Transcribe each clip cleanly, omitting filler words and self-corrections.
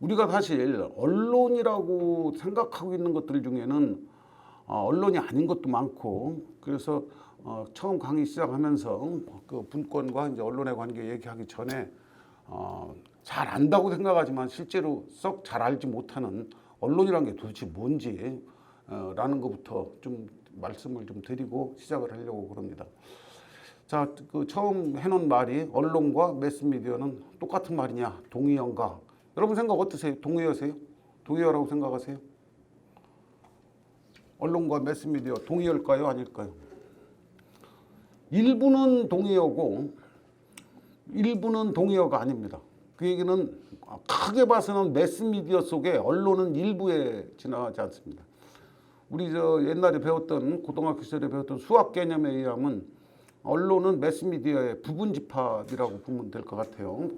우리가 사실 언론이라고 생각하고 있는 것들 중에는 언론이 아닌 것도 많고, 그래서 처음 강의 시작하면서 그 분권과 이제 언론의 관계 얘기하기 전에 잘 안다고 생각하지만 실제로 썩 잘 알지 못하는 언론이란 게 도대체 뭔지 라는 것부터 좀 말씀을 좀 드리고 시작을 하려고 그럽니다. 자, 그 처음 해놓은 말이 언론과 매스미디어는 똑같은 말이냐, 동의어인가? 여러분 생각 어떠세요? 동의어세요? 동의어라고 생각하세요? 언론과 매스미디어 동의어일까요? 아닐까요? 일부는 동의어고 일부는 동의어가 아닙니다. 그 얘기는 크게 봐서는 매스미디어 속에 언론은 일부에 지나가지 않습니다. 우리 저 옛날에 배웠던 고등학교 시절에 배웠던 수학 개념에 의하면 언론은 매스미디어의 부분 집합이라고 보면 될 것 같아요.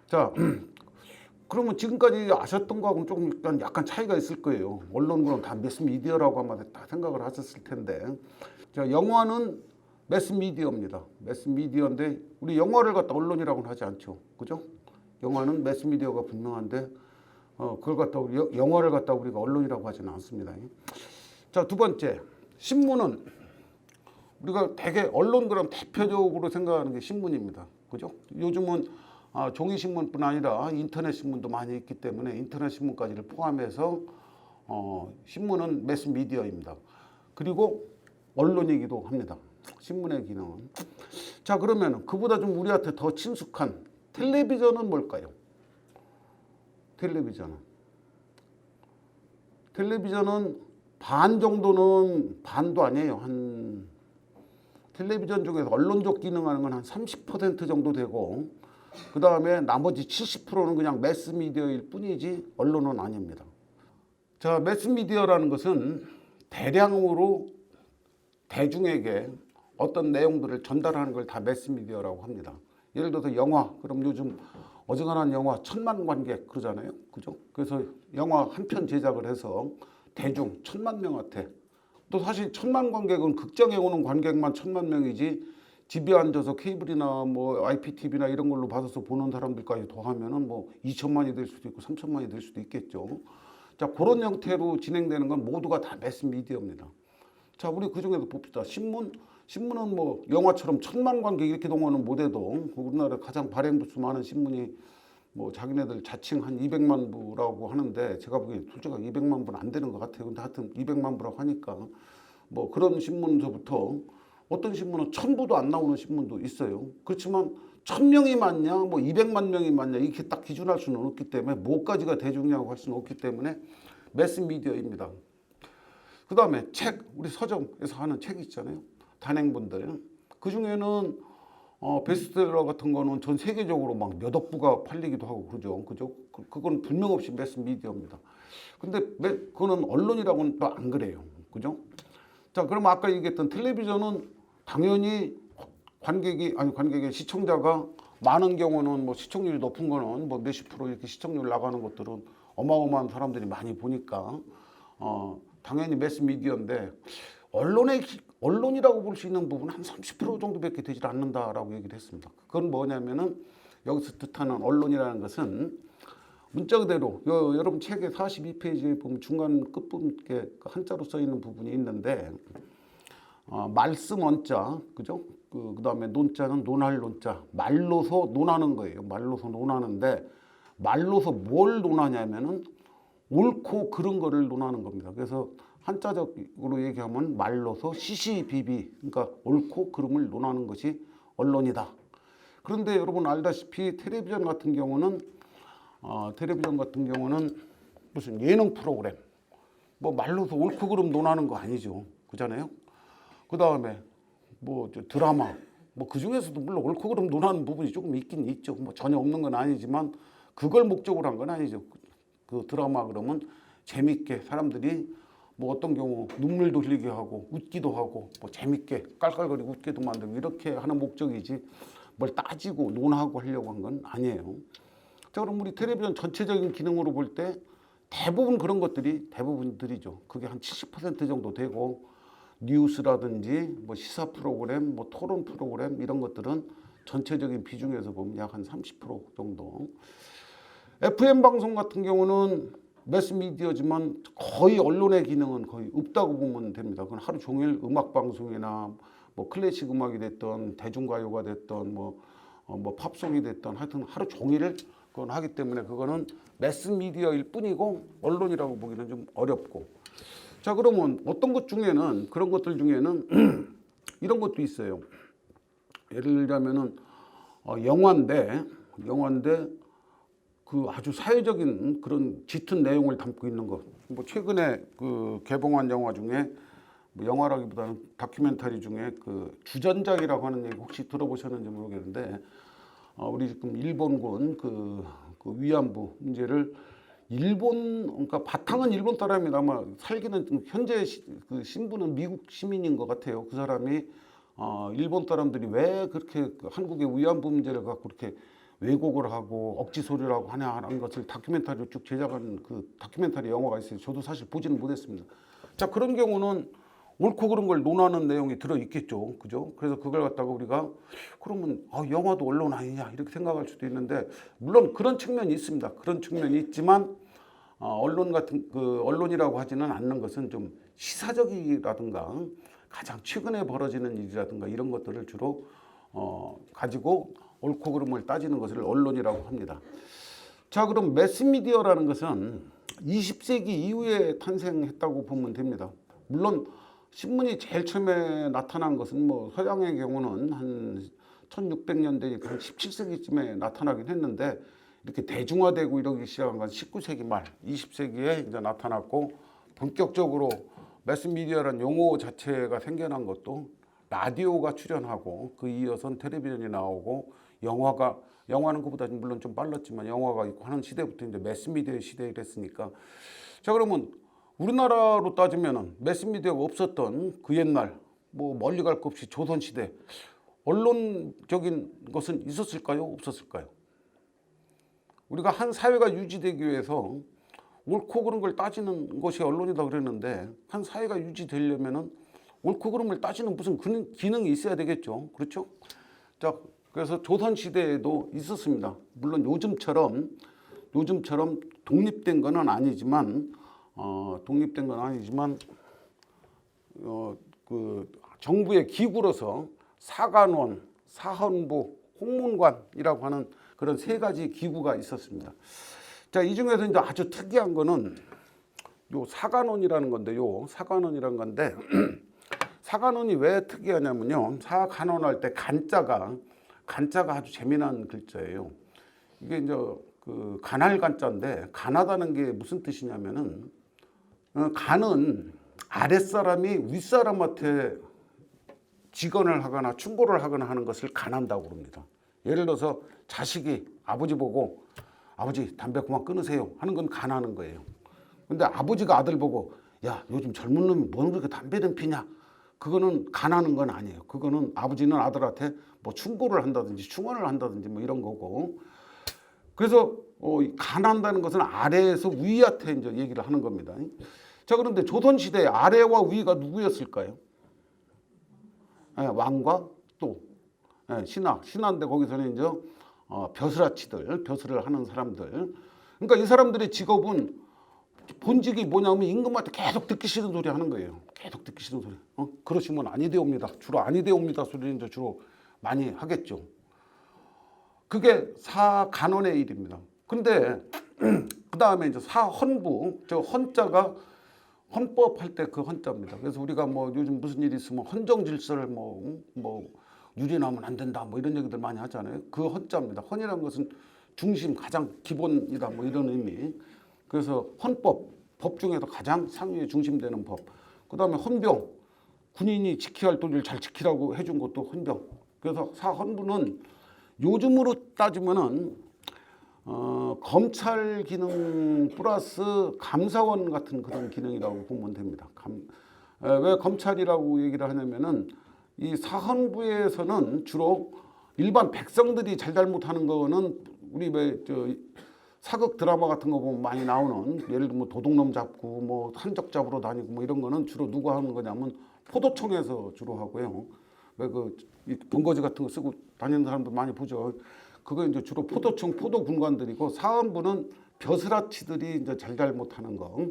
자, 그러면 지금까지 아셨던 거하고는 조금 약간 차이가 있을 거예요. 언론은 다 매스미디어라고 아마 다 생각을 하셨을 텐데, 자, 영화는 매스미디어입니다. 매스미디어인데 우리 영화를 갖다 언론이라고는 하지 않죠, 그죠? 영화는 매스미디어가 분명한데 그걸 갖다 영화를 갖다 우리가 언론이라고 하지는 않습니다. 자, 두 번째, 신문은 우리가 되게 언론 그럼 대표적으로 생각하는 게 신문입니다, 그죠? 요즘은 종이 신문뿐 아니라 인터넷 신문도 많이 있기 때문에 인터넷 신문까지를 포함해서 신문은 매스미디어입니다. 그리고 언론이기도 합니다. 신문의 기능은. 자, 그러면 그보다 좀 우리한테 더 친숙한 텔레비전은 뭘까요? 텔레비전은 반 정도는, 반도 아니에요. 한 텔레비전 중에서 언론적 기능하는 건 한 30% 정도 되고, 그 다음에 나머지 70%는 그냥 매스미디어일 뿐이지 언론은 아닙니다. 자, 매스미디어라는 것은 대량으로 대중에게 어떤 내용들을 전달하는 걸 다 매스미디어라고 합니다. 예를 들어서 영화, 그럼 요즘 어지간한 영화 1000만 관객 그러잖아요, 그죠? 그래서 영화 한 편 제작을 해서 대중 1000만 명한테, 또 사실 1000만 관객은 극장에 오는 관객만 1000만 명이지 집에 앉아서 케이블이나 뭐 IPTV나 이런 걸로 받아서 보는 사람들까지 더하면은 뭐 2천만이 될 수도 있고 3천만이 될 수도 있겠죠. 자, 그런 형태로 진행되는 건 모두가 다 매스미디어입니다. 자, 우리 그 중에도 봅시다. 신문은 뭐 영화처럼 1000만 관객 이렇게 동원은 못해도 우리나라 가장 발행 부수 많은 신문이 뭐 자기네들 자칭 한 200만 부라고 하는데, 제가 보기엔 솔직히 200만 부는 안 되는 것 같아요. 근데 하여튼 200만 부라고 하니까 뭐 그런 신문서부터 어떤 신문은 1000부도 안 나오는 신문도 있어요. 그렇지만 1000명이 맞냐, 뭐 200만 명이 맞냐, 이렇게 딱 기준할 수는 없기 때문에, 뭐까지가 대중이라고 할 수는 없기 때문에 매스미디어입니다. 그 다음에 책, 우리 서점에서 하는 책 있잖아요, 단행본들. 그 중에는 베스트셀러 같은 거는 전 세계적으로 막 몇억 부가 팔리기도 하고 그러죠, 그죠? 그건 분명없이 매스미디어입니다. 근데 그거는 언론이라고는 또 안 그래요, 그죠? 자, 그럼 아까 얘기했던 텔레비전은 당연히 관객의 시청자가 많은 경우는, 뭐 시청률이 높은 거는 뭐 몇십 프로 이렇게 시청률 나가는 것들은 어마어마한 사람들이 많이 보니까 당연히 매스미디어인데, 언론이라고 볼 수 있는 부분은 한 30% 정도밖에 되질 않는다라고 얘기를 했습니다. 그건 뭐냐면은 여기서 뜻하는 언론이라는 것은 문자 그대로 여러분 책의 42페이지에 보면 중간 끝부분에 한자로 써 있는 부분이 있는데, 말씀 원자, 그죠? 그 다음에 논자는 논할 논자, 말로서 논하는 거예요. 말로서 논하는데, 말로서 뭘 논하냐면은 옳고 그른 거를 논하는 겁니다. 그래서 한자적으로 얘기하면 말로서 시시비비, 그러니까 옳고 그름을 논하는 것이 언론이다. 그런데 여러분 알다시피 텔레비전 같은 경우는 무슨 예능 프로그램, 뭐 말로서 옳고 그름 논하는 거 아니죠, 그잖아요. 그 다음에 뭐 드라마, 뭐 그 중에서도 물론 옳고 그름 논하는 부분이 조금 있긴 있죠. 뭐 전혀 없는 건 아니지만 그걸 목적으로 한 건 아니죠. 그 드라마 그러면 재밌게 사람들이 뭐 어떤 경우 눈물도 흘리게 하고 웃기도 하고 뭐 재밌게 깔깔거리고 웃게도 만들고 이렇게 하는 목적이지 뭘 따지고 논하고 하려고 한 건 아니에요. 자, 그럼 우리 텔레비전 전체적인 기능으로 볼 때 대부분들이죠. 그게 한 70% 정도 되고, 뉴스라든지 뭐 시사 프로그램, 뭐 토론 프로그램 이런 것들은 전체적인 비중에서 보면 약 한 30% 정도. FM 방송 같은 경우는 매스미디어지만 거의 언론의 기능은 거의 없다고 보면 됩니다. 그건 하루 종일 음악 방송이나 뭐 클래식 음악이 됐던 대중가요가 됐던 뭐 팝송이 됐던 하여튼 하루 종일 그건 하기 때문에 그거는 매스미디어일 뿐이고 언론이라고 보기는 좀 어렵고. 자, 그러면 어떤 것 중에는 그런 것들 중에는 이런 것도 있어요. 예를 들자면은 영화인데 그 아주 사회적인 그런 짙은 내용을 담고 있는 것. 뭐 최근에 그 개봉한 영화 중에 뭐 영화라기보다는 다큐멘터리 중에 그 주전작이라고 하는 얘기 혹시 들어보셨는지 모르겠는데 우리 지금 일본군 그 위안부 문제를 그러니까 바탕은 일본 사람이 아마 살기는 현재 그 신분은 미국 시민인 것 같아요. 그 사람이 일본 사람들이 왜 그렇게 한국의 위안부 문제를 갖고 그렇게 왜곡을 하고 억지 소리를 하고 하냐는 것을 다큐멘터리로 쭉 제작한 그 다큐멘터리 영화가 있어요. 저도 사실 보지는 못했습니다. 자, 그런 경우는 옳고 그른 걸 논하는 내용이 들어 있겠죠, 그죠? 그래서 그걸 갖다가 우리가 그러면 영화도 언론 아니냐 이렇게 생각할 수도 있는데 물론 그런 측면이 있습니다. 그런 측면이 있지만 언론 같은 그 언론이라고 하지는 않는 것은 좀 시사적이라든가 가장 최근에 벌어지는 일이라든가 이런 것들을 주로 가지고 옳고 그름을 따지는 것을 언론이라고 합니다. 자, 그럼 매스미디어라는 것은 20세기 이후에 탄생했다고 보면 됩니다. 물론 신문이 제일 처음에 나타난 것은 뭐 서양의 경우는 한 1600년대니까 한 17세기쯤에 나타나긴 했는데 이렇게 대중화되고 이러기 시작한 건 19세기 말, 20세기에 이제 나타났고 본격적으로 매스미디어라는 용어 자체가 생겨난 것도 라디오가 출연하고 그 이어선 텔레비전이 나오고 영화는 그보다 물론 좀 빨랐지만 영화가 있고 하는 시대부터 이제 매스미디어의 시대였으니까. 자, 그러면 우리나라로 따지면은 매스미디어가 없었던 그 옛날 뭐 멀리 갈 것 없이 조선시대 언론적인 것은 있었을까요? 없었을까요? 우리가 한 사회가 유지되기 위해서 옳고 그른 걸 따지는 것이 언론이다 그랬는데 한 사회가 유지되려면은 옳고 그름을 따지는 무슨 기능이 있어야 되겠죠. 그렇죠? 자, 그래서 조선시대에도 있었습니다. 물론 요즘처럼 독립된 건 아니지만 그 정부의 기구로서 사관원, 사헌부, 홍문관이라고 하는 그런 세 가지 기구가 있었습니다. 자, 이 중에서 이제 아주 특이한 거는 요 사관원이라는 건데 사관원이 왜 특이하냐면요. 사관원할 때 간자가 아주 재미난 글자예요. 이게 이제 그 간할 간자인데 간하다는 게 무슨 뜻이냐면은 간은 아랫사람이 윗사람한테 직언을 하거나 충고를 하거나 하는 것을 간한다고 그럽니다. 예를 들어서 자식이 아버지 보고 아버지 담배 그만 끊으세요 하는 건 간하는 거예요. 근데 아버지가 아들 보고 야 요즘 젊은 놈이 뭐 그렇게 담배를 피냐 그거는 간하는 건 아니에요. 그거는 아버지는 아들한테 뭐 충고를 한다든지 충언을 한다든지 뭐 이런 거고. 그래서 간한다는 것은 아래에서 위한테 이제 얘기를 하는 겁니다. 자, 그런데 조선시대 아래와 위가 누구였을까요? 왕과 또 신하인데 거기서는 이제 벼슬아치들, 벼슬을 하는 사람들. 그러니까 이 사람들의 직업은 본직이 뭐냐면 임금한테 계속 듣기 싫은 소리 하는 거예요. 계속 듣기 싫은 소리. 그러시면 아니되옵니다. 주로 아니되옵니다 소리는 이제 주로 많이 하겠죠. 그게 사간원의 일입니다. 근데 그 다음에 이제 사헌부, 저 헌자가 헌법 할 때 그 헌자입니다. 그래서 우리가 뭐 요즘 무슨 일이 있으면 헌정 질서를 뭐 유린하면 안 된다 뭐 이런 얘기들 많이 하잖아요. 그 헌자입니다. 헌이라는 것은 중심, 가장 기본이다 뭐 이런 의미. 그래서 법 중에서 가장 상위에 중심되는 법. 그 다음에 헌병, 군인이 지켜야 할 도리를 잘 지키라고 해준 것도 헌병. 그래서 사헌부는 요즘으로 따지면은 검찰 기능 플러스 감사원 같은 그런 기능이라고 보면 됩니다. 왜 검찰이라고 얘기를 하냐면은 이 사헌부에서는 주로 일반 백성들이 잘못하는 거는 우리 왜 사극 드라마 같은 거 보면 많이 나오는 예를 들면 뭐 도둑놈 잡고 뭐 한적 잡으러 다니고 뭐 이런 거는 주로 누가 하는 거냐면 포도청에서 주로 하고요. 왜 그 번거지 같은 거 쓰고 다니는 사람도 많이 보죠. 그거 이제 주로 포도청 포도 군관들이고 사은부는 벼슬아치들이 이제 잘못하는 거.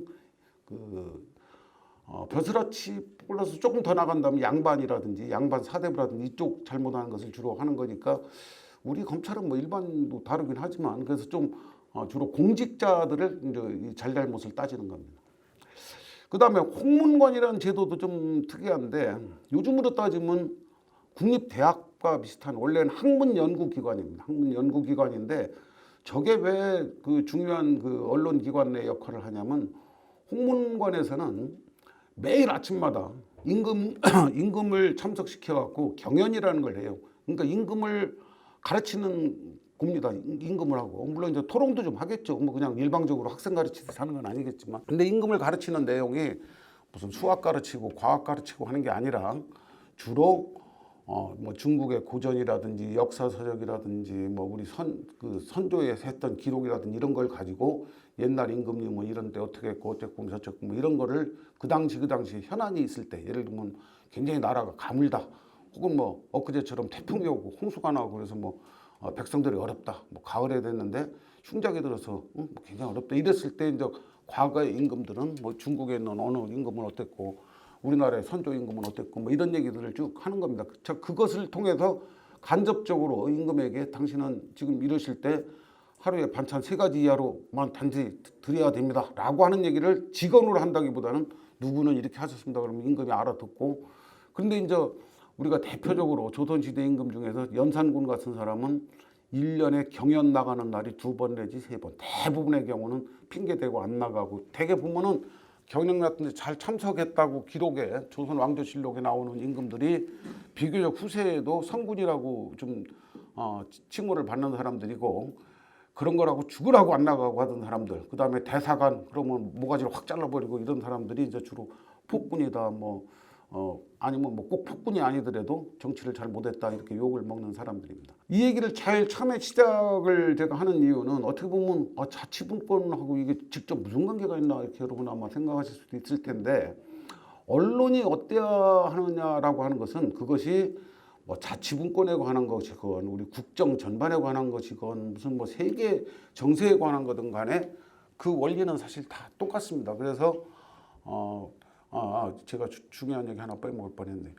벼슬아치 플러스 조금 더 나간다면 양반이라든지 양반 사대부라든지 이쪽 잘못하는 것을 주로 하는 거니까 우리 검찰은 뭐 일반도 다르긴 하지만 그래서 좀 주로 공직자들을 이제 잘잘못을 따지는 겁니다. 그다음에 홍문관이라는 제도도 좀 특이한데 요즘으로 따지면 국립대학과 비슷한 원래는 학문연구기관입니다. 학문연구기관인데 저게 왜 그 중요한 그 언론기관 내 역할을 하냐면 홍문관에서는 매일 아침마다 임금을 참석시켜 갖고 경연이라는 걸 해요. 그러니까 임금을 가르치는 겁니다. 임금을 하고 물론 이제 토론도 좀 하겠죠. 뭐 그냥 일방적으로 학생 가르치듯이 하는 건 아니겠지만, 근데 임금을 가르치는 내용이 무슨 수학 가르치고 과학 가르치고 하는 게 아니라 주로 뭐 중국의 고전이라든지 역사서적이라든지 뭐 우리 선조에서 했던 기록이라든지 이런 걸 가지고 옛날 임금님 뭐 이런 때 어떻게 했고 어쨌고 저쨌고 뭐 이런 거를 그 당시 현안이 있을 때 예를 들면 굉장히 나라가 가물다 혹은 뭐 엊그제처럼 태풍이 오고 홍수가 나고 그래서 뭐 백성들이 어렵다 뭐 가을에 됐는데 흉작이 들어서 뭐 굉장히 어렵다 이랬을 때 이제 과거의 임금들은 뭐 중국에 있는 어느 임금은 어땠고 우리나라의 선조 임금은 어땠고 뭐 이런 얘기들을 쭉 하는 겁니다. 그것을 통해서 간접적으로 임금에게 당신은 지금 이러실 때 하루에 반찬 3가지 이하로만 단지 드려야 됩니다 라고 하는 얘기를 직언으로 한다기보다는 누구는 이렇게 하셨습니다 그러면 임금이 알아듣고, 그런데 이제 우리가 대표적으로 조선시대 임금 중에서 연산군 같은 사람은 1년에 경연 나가는 날이 2번 내지 3번, 대부분의 경우는 핑계대고 안 나가고 대개 보면은 경연 같은 데 잘 참석했다고 기록에 조선 왕조실록에 나오는 임금들이 비교적 후세에도 성군이라고 좀 칭호를 받는 사람들이고, 그런 거라고 죽으라고 안 나가고 하던 사람들, 그 다음에 대사관 그러면 모가지를 확 잘라버리고 이런 사람들이 이제 주로 폭군이다 아니면 뭐 꼭 폭군이 아니더라도 정치를 잘 못했다 이렇게 욕을 먹는 사람들입니다. 이 얘기를 제일 처음에 시작을 제가 하는 이유는 어떻게 보면 자치분권하고 이게 직접 무슨 관계가 있나 이렇게 여러분 아마 생각하실 수도 있을 텐데, 언론이 어때야 하느냐라고 하는 것은 그것이 뭐 자치분권에 관한 것이건 우리 국정 전반에 관한 것이건 무슨 뭐 세계 정세에 관한 거든 간에 그 원리는 사실 다 똑같습니다. 그래서 제가 중요한 얘기 하나 빼먹을 뻔했네요.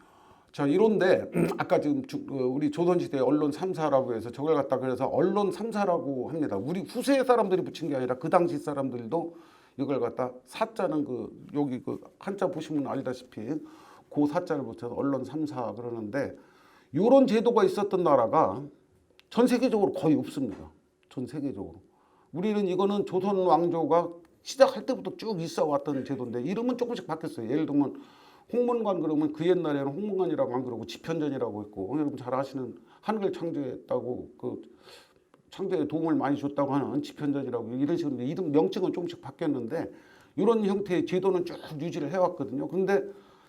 자, 이런데 아까 지금 우리 조선시대 언론 3사라고 해서 저걸 갖다 그래서 언론 3사라고 합니다. 우리 후세 사람들이 붙인 게 아니라 그 당시 사람들도 이걸 갖다 사자는 여기 한자 보시면 알다시피 그 사자를 붙여서 언론 3사 그러는데, 이런 제도가 있었던 나라가 전 세계적으로 거의 없습니다. 전 세계적으로. 우리는 이거는 조선 왕조가 시작할 때부터 쭉 있어 왔던 제도인데 이름은 조금씩 바뀌었어요. 예를 들면 홍문관 그러면 그 옛날에는 홍문관이라고 안 그러고 집현전이라고 했고, 여러분 잘 아시는 한글 창조했다고 창조에 도움을 많이 줬다고 하는 집현전이라고 이런 식으로 이름 명칭은 조금씩 바뀌었는데 이런 형태의 제도는 쭉 유지를 해왔거든요. 그런데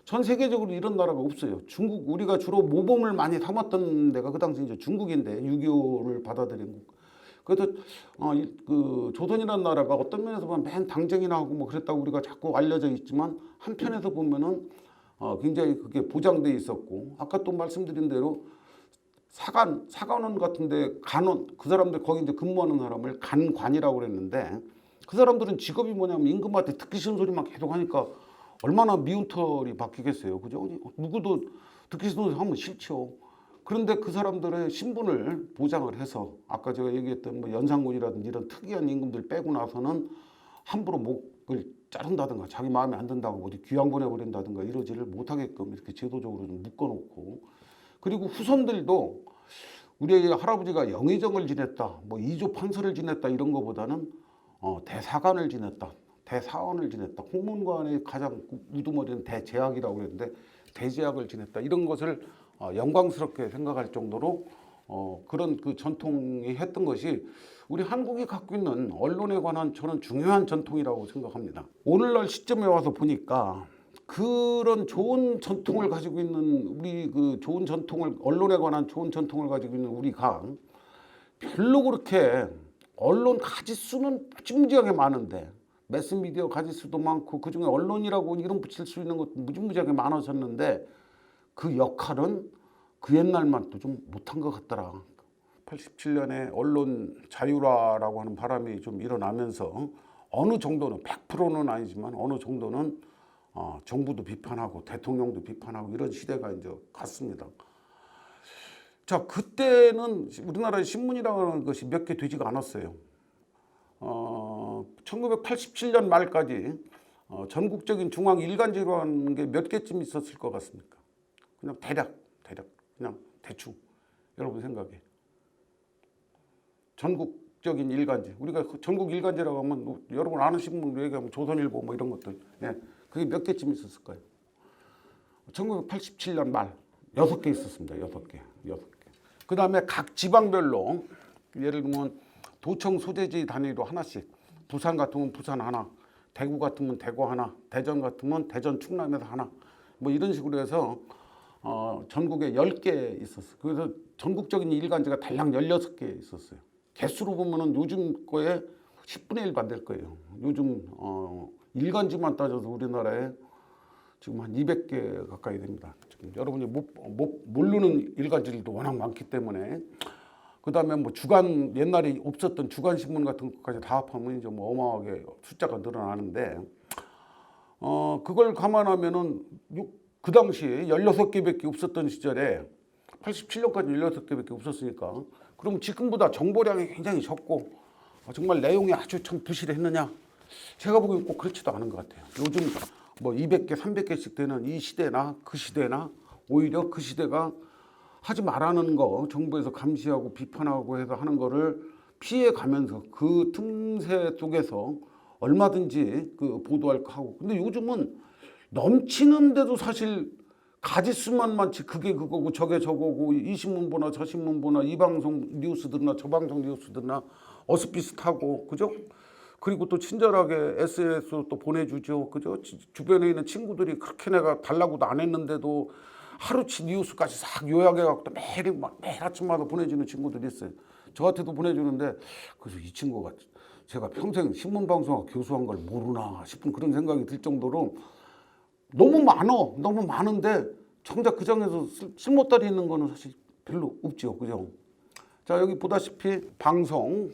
전 세계적으로 이런 나라가 없어요. 중국, 우리가 주로 모범을 많이 삼았던 데가 그 당시 이제 중국인데 6.25를 받아들인 국. 그래서 조선이라는 나라가 어떤 면에서 보면 맨 당쟁이나 하고 뭐 그랬다고 우리가 자꾸 알려져 있지만 한편에서 보면은 굉장히 그게 보장돼 있었고, 아까 또 말씀드린 대로 사관원 같은데 간원 그 사람들 거기 이제 근무하는 사람을 간관이라고 그랬는데 그 사람들은 직업이 뭐냐면 임금한테 듣기 싫은 소리만 계속 하니까 얼마나 미운 털이 박히겠어요. 그죠? 누구도 듣기 싫은 소리 하면 싫죠. 그런데 그 사람들의 신분을 보장을 해서 아까 제가 얘기했던 뭐 연산군이라든지 이런 특이한 임금들 빼고 나서는 함부로 목을 자른다든가 자기 마음에 안 든다고 어디 귀양 보내버린다든가 이러지를 못하게끔 이렇게 제도적으로 좀 묶어놓고, 그리고 후손들도 우리 할아버지가 영의정을 지냈다, 뭐 이조 판서를 지냈다 이런 거보다는 대사관을 지냈다, 대사원을 지냈다, 홍문관의 가장 우두머리는 대제학이라고 그랬는데 대제학을 지냈다 이런 것을 영광스럽게 생각할 정도로 그런 그 전통이 했던 것이 우리 한국이 갖고 있는 언론에 관한 저는 중요한 전통이라고 생각합니다. 오늘날 시점에 와서 보니까 그런 좋은 전통을 가지고 있는 우리 좋은 전통을 언론에 관한 좋은 전통을 가지고 있는 우리가 별로 그렇게 언론 가짓수는 무지무지하게 많은데 매스미디어 가짓수도 많고 그중에 언론이라고 이름 붙일 수 있는 것도 무지무지하게 많아졌는데 그 역할은 그 옛날만 또 좀 못한 것 같더라. 87년에 언론 자유화라고 하는 바람이 좀 일어나면서 어느 정도는 100%는 아니지만 어느 정도는 정부도 비판하고 대통령도 비판하고 이런 시대가 이제 갔습니다. 자, 그때는 우리나라의 신문이라는 것이 몇 개 되지가 않았어요. 1987년 말까지 전국적인 중앙 일간지라는 게 몇 개쯤 있었을 것 같습니까? 그냥 대략 그냥 대충 여러분 생각에 전국적인 일간지, 우리가 전국 일간지라고 하면 여러분 아는 신문 얘기하면 조선일보 뭐 이런 것들, 그게 몇 개쯤 있었을까요? 1987년 말 6개 있었습니다. 6개. 그 다음에 각 지방별로 예를 들면 도청 소재지 단위로 하나씩, 부산 같으면 부산 하나, 대구 같으면 대구 하나, 대전 같으면 대전 충남에서 하나, 뭐 이런 식으로 해서 전국에 10개 있었어요. 그래서 전국적인 일간지가 달랑 16개 있었어요. 개수로 보면은 요즘 거에 10분의 1도 안 될 거예요. 요즘 일간지만 따져서 우리나라에 지금 한 200개 가까이 됩니다. 지금 여러분이 모르는 일간지들도 워낙 많기 때문에. 그 다음에 뭐 주간, 옛날에 없었던 주간 신문 같은 것까지 다 합하면 이제 뭐 어마어마하게 숫자가 늘어나는데, 그걸 감안하면은 그 당시에 16개밖에 없었던 시절에 87년까지 16개밖에 없었으니까, 그럼 지금보다 정보량이 굉장히 적고 정말 내용이 아주 참 부실했느냐? 제가 보기엔 꼭 그렇지도 않은 것 같아요. 요즘 뭐 200개, 300개씩 되는 이 시대나 그 시대나 오히려 그 시대가 하지 말라는 거, 정부에서 감시하고 비판하고 해서 하는 거를 피해 가면서 그 틈새 속에서 얼마든지 그 보도할 거 하고. 근데 요즘은 넘치는데도 사실 가지수만 많지 그게 그거고 저게 저거고, 이 신문 보나 저 신문 보나 이 방송 뉴스 듣나 저 방송 뉴스 듣나 어스비슷하고, 그죠? 그리고 또 친절하게 SNS로 또 보내주죠, 그죠? 주변에 있는 친구들이 그렇게 내가 달라고도 안 했는데도 하루치 뉴스까지 싹 요약해갖고 또 매일 아침마다 보내주는 친구들이 있어요. 저한테도 보내주는데, 그래서 이 친구가 제가 평생 신문방송하고 교수한 걸 모르나 싶은 그런 생각이 들 정도로 너무 많은데 정작 그 중에서 쓸모다리 있는 거는 사실 별로 없죠, 그죠? 자, 여기 보다시피 방송,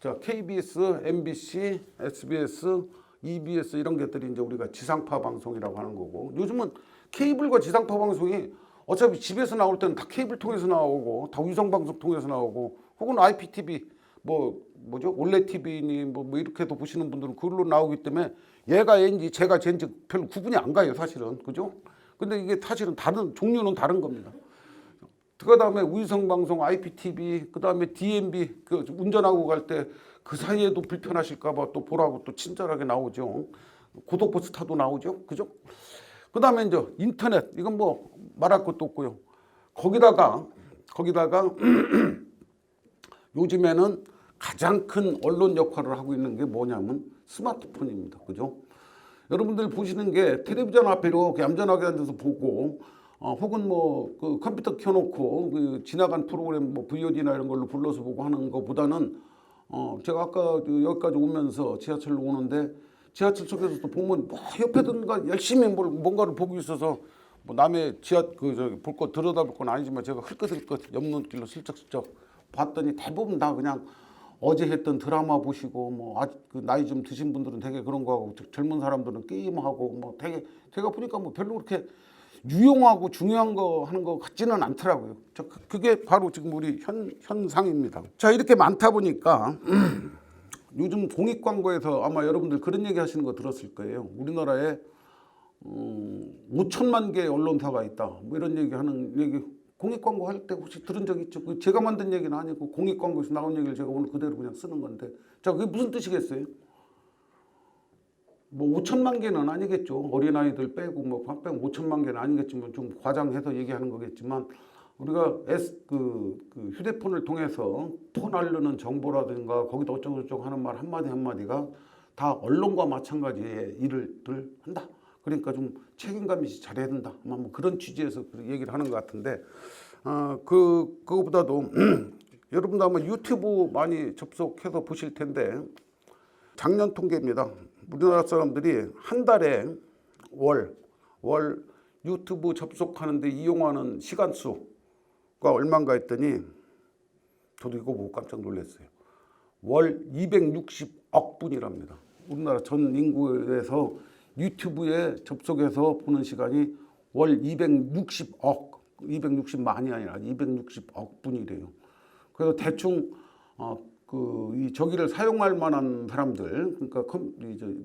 자, KBS, MBC, SBS, EBS 이런 것들이 이제 우리가 지상파 방송이라고 하는 거고, 요즘은 케이블과 지상파 방송이 어차피 집에서 나올 때는 다 케이블 통해서 나오고 다 위성 방송 통해서 나오고, 혹은 IPTV 뭐죠? 올레 TV니 뭐 이렇게도 보시는 분들은 그걸로 나오기 때문에 얘가 얘인지 제가 쟤인지 별로 구분이 안 가요, 사실은, 그죠? 근데 이게 사실은 다른 종류는 다른 겁니다. 그 다음에 위성 방송 IPTV, 그 다음에 DMB, 그 운전하고 갈 때 그 사이에도 불편하실까봐 또 보라고 또 친절하게 나오죠. 고속버스 타도 나오죠, 그죠? 그 다음에 이제 인터넷, 이건 뭐 말할 것도 없고요. 거기다가 요즘에는 가장 큰 언론 역할을 하고 있는 게 뭐냐면 스마트폰입니다, 그죠? 여러분들 보시는 게 텔레비전 앞에 이렇게 얌전하게 앉아서 보고, 혹은 뭐 그 컴퓨터 켜놓고 그 지나간 프로그램 뭐 VOD나 이런 걸로 불러서 보고 하는 것보다는, 제가 아까 여기까지 오면서 지하철로 오는데 지하철 속에서도 보면 뭐 옆에든가 열심히 뭔가를 보고 있어서, 뭐 남의 볼 거 들여다볼 건 아니지만 제가 흘끗흘끗 옆눈길로 슬쩍슬쩍 봤더니 대부분 다 그냥 어제 했던 드라마 보시고, 뭐 그 나이 좀 드신 분들은 되게 그런 거 하고, 젊은 사람들은 게임하고, 뭐 되게 제가 보니까 뭐 별로 그렇게 유용하고 중요한 거 하는 거 같지는 않더라고요. 그게 바로 지금 우리 현상입니다. 자, 이렇게 많다 보니까 요즘 공익 광고에서 아마 여러분들 그런 얘기 하시는 거 들었을 거예요. 우리나라에 5천만 개의 언론사가 있다, 뭐 이런 얘기 하는 얘기, 공익 광고 할 때 혹시 들은 적 있죠? 제가 만든 얘기는 아니고 공익 광고에서 나온 얘기를 제가 오늘 그대로 그냥 쓰는 건데, 자, 그게 무슨 뜻이겠어요? 뭐 5천만 개는 아니겠죠. 어린아이들 빼고 뭐 빼고 5천만 개는 아니겠지만 좀 과장해서 얘기하는 거겠지만, 우리가 휴대폰을 통해서 퍼나르는 정보라든가 거기다 어쩌고저쩌고 하는 말 한마디 한마디가 다 언론과 마찬가지의 일을 한다. 그러니까 좀 책임감 있이 잘해야 된다. 뭐 그런 취지에서 얘기를 하는 것 같은데, 그거보다도 여러분도 아마 유튜브 많이 접속해서 보실 텐데, 작년 통계입니다. 우리나라 사람들이 한 달에 월 유튜브 접속하는데 이용하는 시간 수가 얼마인가 했더니 저도 이거 보고 깜짝 놀랐어요. 월 260억 분이랍니다. 우리나라 전 인구에서 유튜브에 접속해서 보는 시간이 월 260억, 260만이 아니라 260억 분이래요. 그래서 대충 이 저기를 사용할 만한 사람들, 그러니까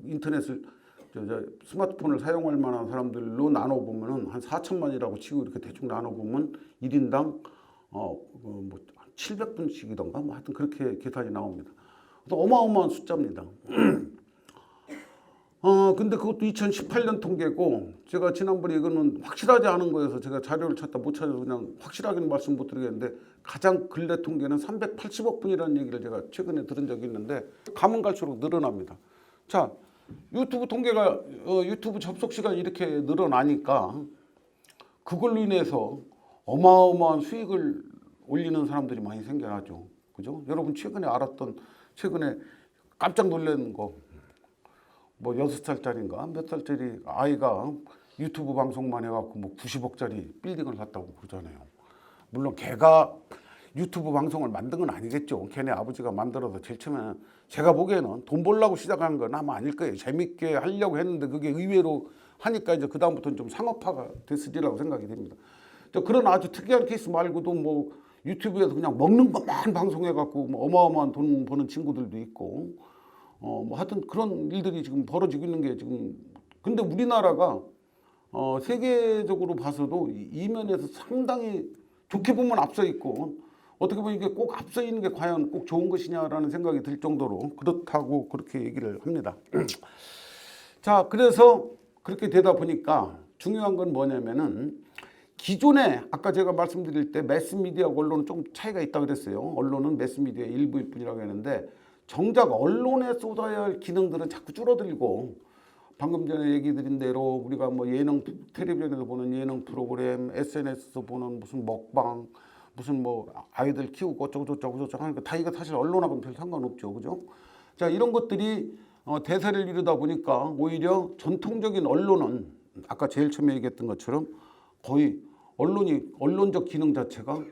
인터넷을 스마트폰을 사용할 만한 사람들로 나눠 보면은 한 4천만이라고 치고 이렇게 대충 나눠 보면 1인당 뭐 700분씩이던가 뭐 하여튼 그렇게 계산이 나옵니다. 어마어마한 숫자입니다. 근데 그것도 2018년 통계고 제가 지난번에 이거는 확실하지 않은 거여서 제가 자료를 찾다 못 찾아서 그냥 확실하게는 말씀 못 드리겠는데 가장 근래 통계는 380억 분이라는 얘기를 제가 최근에 들은 적이 있는데 가면 갈수록 늘어납니다. 자, 유튜브 통계가 유튜브 접속 시간이 이렇게 늘어나니까 그걸로 인해서 어마어마한 수익을 올리는 사람들이 많이 생겨나죠. 그죠? 여러분 최근에 깜짝 놀란 거 뭐 6살짜리인가 몇 살짜리 아이가 유튜브 방송만 해갖고 뭐 90억짜리 빌딩을 샀다고 그러잖아요. 물론 걔가 유튜브 방송을 만든 건 아니겠죠. 걔네 아버지가 만들어서 제일 처음에 제가 보기에는 돈 벌려고 시작한 건 아마 아닐 거예요. 재밌게 하려고 했는데 그게 의외로 하니까 이제 그 다음부터는 좀 상업화가 됐으리라고 생각이 됩니다. 그런 아주 특이한 케이스 말고도 뭐 유튜브에서 그냥 먹는 것만 방송해갖고 뭐 어마어마한 돈 버는 친구들도 있고 뭐 하여튼 그런 일들이 지금 벌어지고 있는 게 지금 근데 우리나라가 세계적으로 봐서도 이 면에서 상당히 좋게 보면 앞서 있고 어떻게 보면 이게 꼭 앞서 있는 게 과연 꼭 좋은 것이냐라는 생각이 들 정도로 그렇다고 그렇게 얘기를 합니다. 자, 그래서 그렇게 되다 보니까 중요한 건 뭐냐면은 기존에 아까 제가 말씀드릴 때 매스미디어와 언론은 좀 차이가 있다고 그랬어요. 언론은 매스미디어의 일부일 뿐이라고 했는데 정작 언론에 쏟아야 할 기능들은 자꾸 줄어들고 방금 전에 얘기 드린 대로 우리가 뭐 예능 텔레비전에서 보는 예능 프로그램, SNS에서 보는 무슨 먹방, 무슨 뭐 아이들 키우고 어쩌고 하니까 다 이거 사실 언론하고는 별 상관없죠. 그죠? 자, 이런 것들이 대세를 이루다 보니까 오히려 전통적인 언론은 아까 제일 처음에 얘기했던 것처럼 거의 언론적 기능 자체가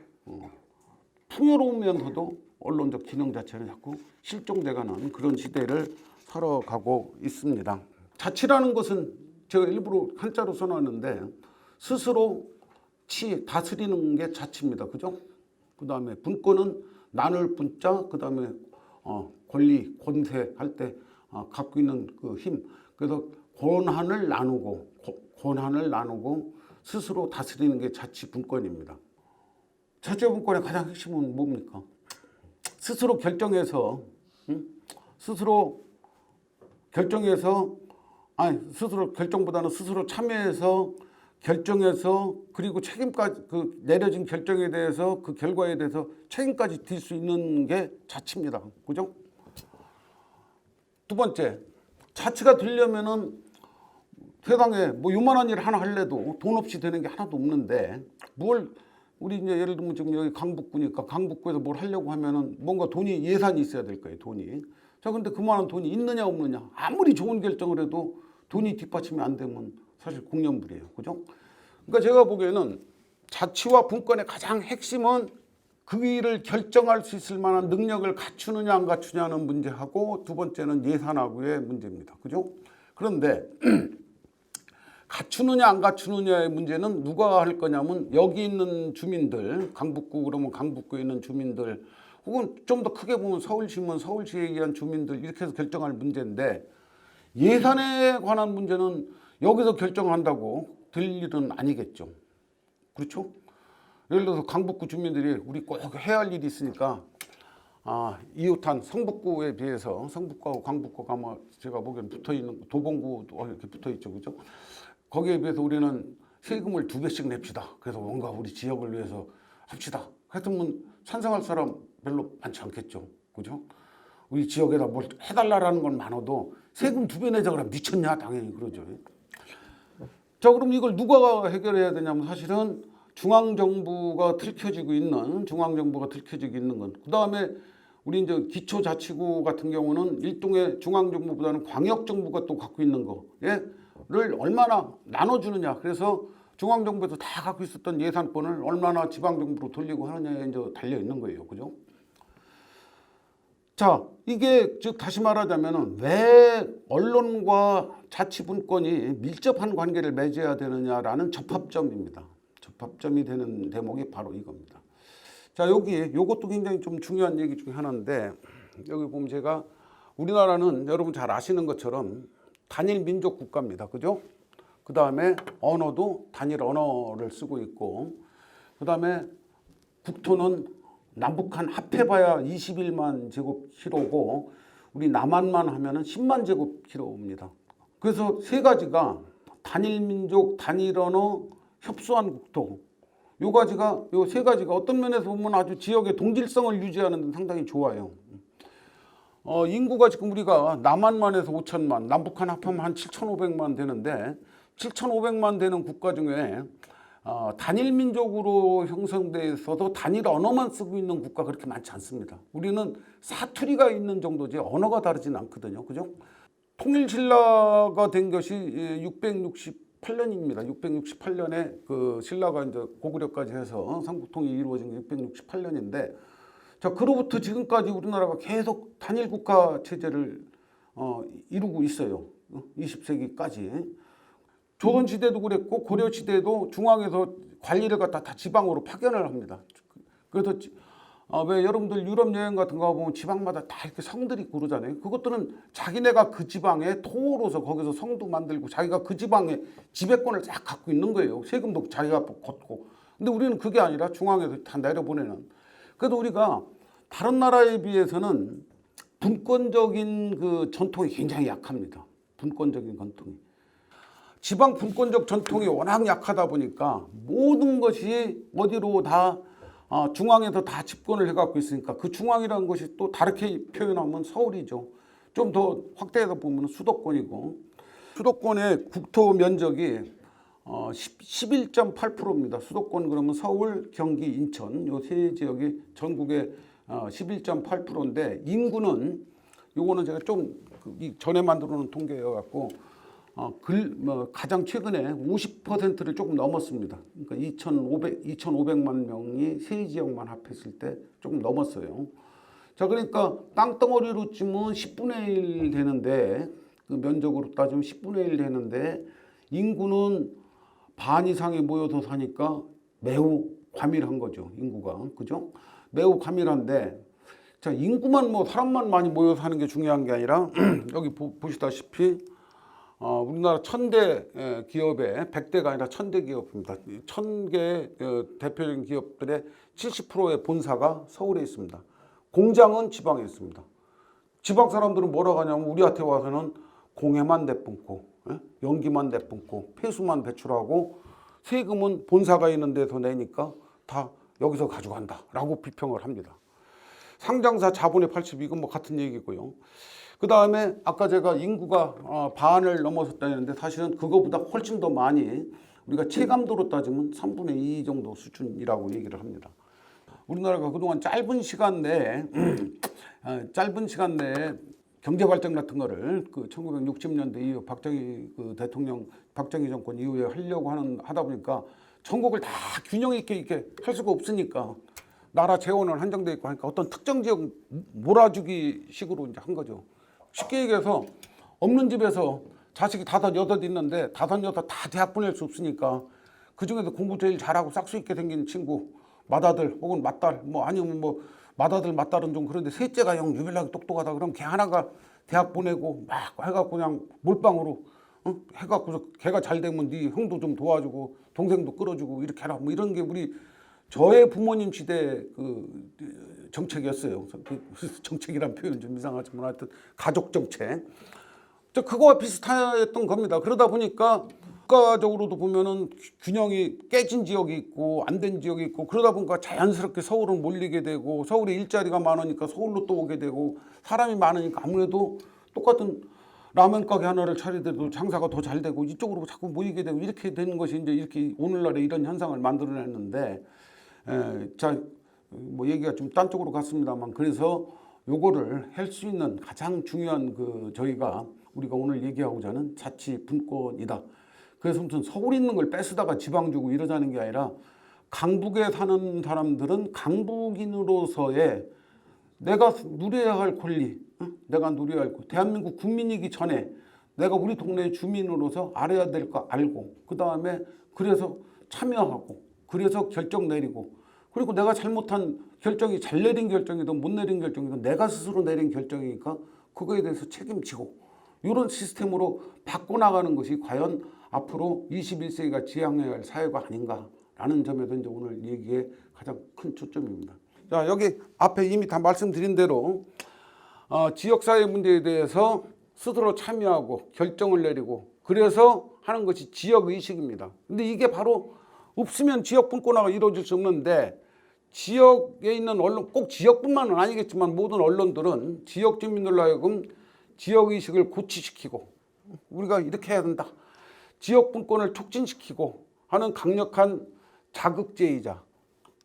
풍요로우면서도 언론적 기능 자체는 자꾸 실종돼가는 그런 시대를 살아가고 있습니다. 자치라는 것은 제가 일부러 한자로 써놨는데 스스로 다스리는 게 자치입니다. 그죠? 그 다음에 분권은 나눌 분자, 그 다음에 권리, 권세 할 때 갖고 있는 그 힘. 그래서 권한을 나누고 스스로 다스리는 게 자치 분권입니다. 자치 분권의 가장 핵심은 뭡니까? 스스로 결정해서 스스로 결정보다는 스스로 참여해서 결정해서 그리고 책임까지 그 내려진 결정에 대해서 그 결과에 대해서 책임까지 질 수 있는 게 자치입니다. 그죠? 두 번째, 자치가 되려면은 세상에 뭐 요만한 일 하나 할래도 돈 없이 되는 게 하나도 없는데 우리 이제 예를 들면 지금 여기 강북구니까 강북구에서 뭘 하려고 하면은 뭔가 예산이 있어야 될 거예요, 돈이. 자, 근데 그만한 돈이 있느냐 없느냐. 아무리 좋은 결정을 해도 돈이 뒷받침이 안 되면 사실 공연불이에요. 그죠? 그러니까 제가 보기에는 자치와 분권의 가장 핵심은 그 일을 결정할 수 있을 만한 능력을 갖추느냐 안 갖추냐는 문제하고 두 번째는 예산하고의 문제입니다. 그죠? 그런데 갖추느냐 안 갖추느냐의 문제는 누가 할 거냐면 여기 있는 주민들, 강북구 그러면 강북구에 있는 주민들 혹은 좀 더 크게 보면 서울시면 서울시에 의한 주민들 이렇게 해서 결정할 문제인데 예산에 관한 문제는 여기서 결정한다고 될 일은 아니겠죠. 그렇죠? 예를 들어서 강북구 주민들이 우리 꼭 해야 할 일이 있으니까 이웃한 성북구에 비해서 성북구하고 강북구가 아마 제가 보기엔 붙어있는 도봉구도 이렇게 붙어있죠. 그죠? 거기에 비해서 우리는 세금을 2배씩 냅시다. 그래서 뭔가 우리 지역을 위해서 합시다. 하여튼 찬성할 사람 별로 많지 않겠죠. 그죠? 우리 지역에다 뭘 해달라는 건 많아도 세금 2배 내자 그러면 미쳤냐? 당연히 그러죠. 자, 그럼 이걸 누가 해결해야 되냐면 사실은 중앙정부가 들켜지고 있는 건. 그 다음에 우리 이제 기초자치구 같은 경우는 일종의 중앙정부보다는 광역정부가 또 갖고 있는 거를 얼마나 나눠주느냐. 그래서 중앙정부에서 다 갖고 있었던 예산권을 얼마나 지방정부로 돌리고 하느냐에 이제 달려 있는 거예요. 그죠? 자, 이게 즉 다시 말하자면은 왜 언론과 자치분권이 밀접한 관계를 맺어야 되느냐라는 접합점입니다. 접합점이 되는 대목이 바로 이겁니다. 자, 여기 요것도 굉장히 좀 중요한 얘기 중에 하나인데, 여기 보면 제가 우리나라는 여러분 잘 아시는 것처럼 단일 민족 국가입니다. 그죠? 그 다음에 언어도 단일 언어를 쓰고 있고, 그 다음에 국토는 남북한 합해봐야 21만 제곱키로고 우리 남한만 하면은 10만 제곱키로입니다. 그래서 세 가지가 단일 민족, 단일 언어, 협소한 국토. 요 세 가지가 어떤 면에서 보면 아주 지역의 동질성을 유지하는 데 상당히 좋아요. 인구가 지금 우리가 남한만 해서 5천만, 남북한 합하면 한 7,500만 되는데 7,500만 되는 국가 중에 단일 민족으로 형성돼 있어도 단일 언어만 쓰고 있는 국가 그렇게 많지 않습니다. 우리는 사투리가 있는 정도지 언어가 다르진 않거든요. 그죠? 통일신라가 된 것이 668년입니다. 668년에 그 신라가 이제 고구려까지 해서 삼국통일이 이루어진 게 668년인데, 자, 그로부터 지금까지 우리나라가 계속 단일 국가 체제를 이루고 있어요. 20세기까지. 조선시대도 그랬고 고려시대도 중앙에서 관리를 갖다 다 지방으로 파견을 합니다. 그래서 왜 여러분들 유럽 여행 같은 거 보면 지방마다 다 이렇게 성들이 있고 그러잖아요. 그것들은 자기네가 그 지방에 토로서 거기서 성도 만들고 자기가 그 지방에 지배권을 쫙 갖고 있는 거예요. 세금도 자기가 걷고. 근데 우리는 그게 아니라 중앙에서 다 내려보내는. 그래도 우리가 다른 나라에 비해서는 분권적인 그 전통이 굉장히 약합니다. 분권적인 전통이. 지방 분권적 전통이 워낙 약하다 보니까 모든 것이 어디로 다 중앙에서 다 집권을 해갖고 있으니까 그 중앙이라는 것이 또 다르게 표현하면 서울이죠. 좀 더 확대해서 보면 수도권이고, 수도권의 국토 면적이 11.8%입니다. 수도권 그러면 서울, 경기, 인천 요 세 지역이 전국의 11.8%인데 인구는 요거는 제가 좀 전에 만들어 놓은 통계여 갖고 가장 최근에 50%를 조금 넘었습니다. 그러니까 2,500만 명이 세 지역만 합했을 때 조금 넘었어요. 자, 그러니까 땅덩어리로 치면 10분의 1 되는데, 그 면적으로 따지면 10분의 1 되는데 인구는 반 이상이 모여서 사니까 매우 과밀한 거죠. 인구가. 그죠? 매우 과밀한데, 자, 인구만 사람만 많이 모여서 사는 게 중요한 게 아니라 여기 보시다시피 우리나라 1000대 기업의 100대가 아니라 1000대 기업입니다. 1000개 대표적인 기업들의 70%의 본사가 서울에 있습니다. 공장은 지방에 있습니다. 지방 사람들은 뭐라고 하냐면 우리한테 와서는 공해만 내뿜고 연기만 내뿜고 폐수만 배출하고 세금은 본사가 있는 데서 내니까 다 여기서 가져간다 라고 비평을 합니다. 상장사 자본의 80, 이건 같은 얘기고요. 그 다음에 아까 제가 인구가 반을 넘어섰다 했는데 사실은 그거보다 훨씬 더 많이, 우리가 체감도로 따지면 3분의 2 정도 수준이라고 얘기를 합니다. 우리나라가 그동안 짧은 시간 내에 경제 발전 같은 거를 그 1960년대 이후 박정희 대통령, 박정희 정권 이후에 하려고 하다 보니까 전국을 다 균형 있게 할 수가 없으니까 나라 재원은 한정돼 있고 하니까 어떤 특정 지역 몰아주기 식으로 이제 한 거죠. 쉽게 얘기해서 없는 집에서 자식이 5, 6 있는데 5, 6 다 대학 보낼 수 없으니까 그 중에서 공부 제일 잘하고 싹수 있게 생긴 친구, 맏아들 혹은 맏딸, 아니면 맏아들, 맏딸은 좀 그런데 셋째가 형 유별나게 똑똑하다 그러면 걔 하나가 대학 보내고 막 해갖고 그냥 몰빵으로 해갖고서 걔가 잘 되면 네 형도 좀 도와주고 동생도 끌어주고 이렇게 해라 이런 게 우리 저의 부모님 시대 그 정책이었어요. 정책이란 표현 좀 이상하지만 하여튼 가족 정책. 그거와 비슷했던 겁니다. 그러다 보니까 국가적으로도 보면은 균형이 깨진 지역이 있고 안 된 지역이 있고, 그러다 보니까 자연스럽게 서울은 몰리게 되고, 서울에 일자리가 많으니까 서울로 또 오게 되고, 사람이 많으니까 아무래도 똑같은 라면 가게 하나를 차리더라도 장사가 더 잘 되고 이쪽으로 자꾸 모이게 되고 이렇게 되는 것이 이제 이렇게 오늘날에 이런 현상을 만들어냈는데, 자, 얘기가 좀 딴 쪽으로 갔습니다만, 그래서 요거를 할 수 있는 가장 중요한 우리가 오늘 얘기하고자 하는 자치 분권이다. 그래서 무슨 서울 있는 걸 뺏으다가 지방 주고 이러자는 게 아니라 강북에 사는 사람들은 강북인으로서의 내가 누려야 할 권리, 내가 누려야 할 권리, 대한민국 국민이기 전에 내가 우리 동네 주민으로서 알아야 될 거 알고, 그 다음에 그래서 참여하고, 그래서 결정 내리고, 그리고 내가 잘못한 결정이 잘 내린 결정이든 못 내린 결정이든 내가 스스로 내린 결정이니까 그거에 대해서 책임지고, 이런 시스템으로 바꿔나가는 것이 과연 앞으로 21세기가 지향해야 할 사회가 아닌가라는 점에서 이제 오늘 얘기의 가장 큰 초점입니다. 자, 여기 앞에 이미 다 말씀드린 대로 지역사회 문제에 대해서 스스로 참여하고 결정을 내리고 그래서 하는 것이 지역의식입니다. 근데 이게 바로 없으면 지역분권화가 이루어질 수 없는데, 지역에 있는 언론, 꼭 지역뿐만은 아니겠지만 모든 언론들은 지역 주민들로 하여금 지역의식을 고취시키고 우리가 이렇게 해야 된다, 지역분권을 촉진시키고 하는 강력한 자극제이자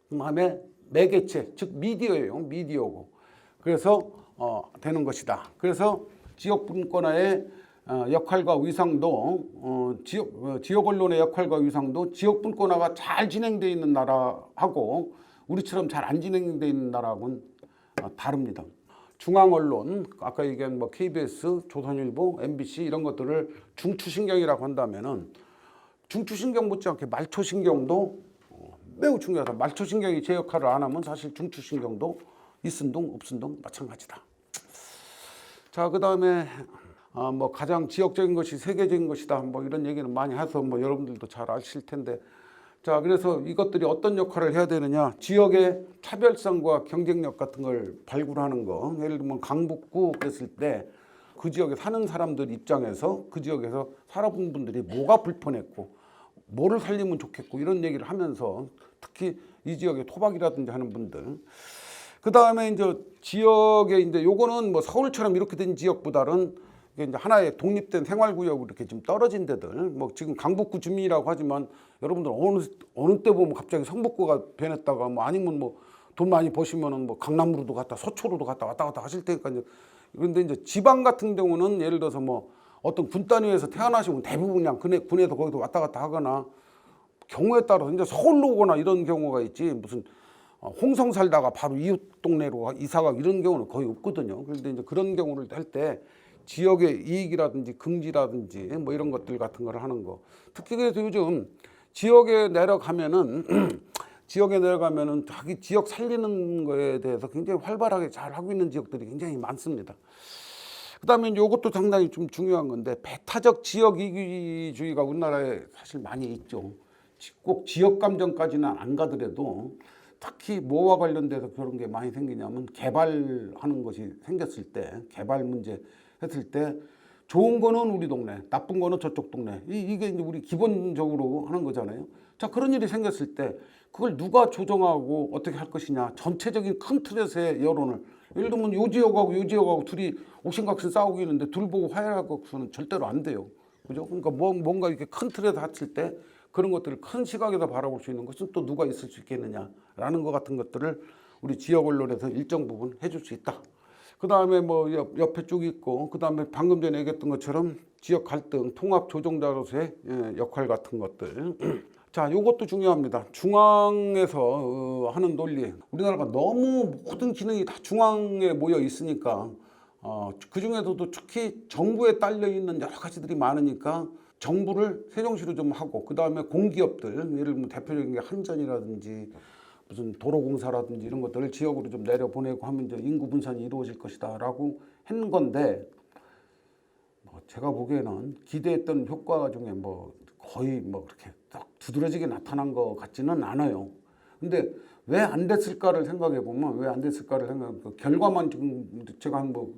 그다음에 매개체, 즉 미디어예요. 미디어고. 그래서 되는 것이다. 그래서 지역분권화의 역할과 위상도 지역 언론의 역할과 위상도 지역분권화가 잘 진행되어 있는 나라하고 우리처럼 잘 안 진행되어 있는 나라하고는 다릅니다. 중앙 언론, 아까 얘기한 뭐 KBS, 조선일보, MBC 이런 것들을 중추신경이라고 한다면은 중추신경 못지않게 말초신경도 매우 중요하다. 말초신경이 제 역할을 안 하면 사실 중추신경도 있은 동 없은 동 마찬가지다. 자, 그 다음에 뭐 가장 지역적인 것이 세계적인 것이다. 뭐 이런 얘기는 많이 해서 뭐 여러분들도 잘 아실 텐데, 자, 그래서 이것들이 어떤 역할을 해야 되느냐? 지역의 차별성과 경쟁력 같은 걸 발굴하는 거. 예를 들면 강북구 그랬을 때 그 지역에 사는 사람들 입장에서 그 지역에서 살아본 분들이 뭐가 불편했고 뭐를 살리면 좋겠고 이런 얘기를 하면서, 특히 이 지역에 토박이라든지 하는 분들, 그 다음에 이제 지역에 이제 요거는 뭐 서울처럼 이렇게 된 지역보다는 이게 이제 하나의 독립된 생활구역으로 이렇게 좀 떨어진 데들, 뭐 지금 강북구 주민이라고 하지만 여러분들 어느 때 보면 갑자기 성북구가 변했다가 뭐 아니면 뭐 돈 많이 버시면은 뭐 강남으로도 갔다 서초로도 갔다 왔다 갔다 하실 테니까 이제. 그런데 이제 지방 같은 경우는 예를 들어서 뭐 어떤 군 단위에서 태어나시면 대부분 그냥 군에서 거기서 왔다 갔다 하거나 경우에 따라서 이제 서울로 오거나 이런 경우가 있지, 무슨 홍성 살다가 바로 이웃 동네로 이사가 이런 경우는 거의 없거든요. 그런데 이제 그런 경우를 할 때 지역의 이익이라든지 긍지라든지 뭐 이런 것들 같은 걸 하는 거. 특히 그래서 요즘 지역에 내려가면은 자기 지역 살리는 거에 대해서 굉장히 활발하게 잘 하고 있는 지역들이 굉장히 많습니다. 그다음에 이것도 상당히 좀 중요한 건데, 배타적 지역 이기주의가 우리나라에 사실 많이 있죠. 꼭 지역 감정까지는 안 가더라도 특히 뭐와 관련돼서 그런 게 많이 생기냐면, 개발하는 것이 생겼을 때, 개발 문제 했을 때 좋은 거는 우리 동네, 나쁜 거는 저쪽 동네, 이게 이제 우리 기본적으로 하는 거잖아요. 자, 그런 일이 생겼을 때 그걸 누가 조정하고 어떻게 할 것이냐, 전체적인 큰 틀에서의 여론을, 예를 들면 요 지역하고 둘이 옥신각신 싸우고 있는데 둘 보고 화해하고는 절대로 안 돼요. 그죠? 그러니까 뭔가 이렇게 큰 틀에서 했을 때 그런 것들을 큰 시각에서 바라볼 수 있는 것은 또 누가 있을 수 있겠느냐라는 것 같은 것들을 우리 지역 언론에서 일정 부분 해줄 수 있다. 그 다음에 뭐 옆에 쭉 있고, 그 다음에 방금 전에 얘기했던 것처럼 지역 갈등, 통합 조정자로서의 역할 같은 것들. 자, 요것도 중요합니다. 중앙에서 하는 논리. 우리나라가 너무 모든 기능이 다 중앙에 모여 있으니까 그 중에서도 특히 정부에 딸려 있는 여러 가지들이 많으니까 정부를 세종시로 좀 하고, 그 다음에 공기업들, 예를 들면 대표적인 게 한전이라든지 무슨 도로공사라든지 이런 것들을 지역으로 좀 내려보내고 하면 이제 인구 분산이 이루어질 것이다라고 한 건데, 제가 보기에는 기대했던 효과 중에 뭐 거의 뭐 그렇게 딱 두드러지게 나타난 것 같지는 않아요. 근데 왜 안 됐을까를 생각해 보면, 그 결과만 지금 제가 한 뭐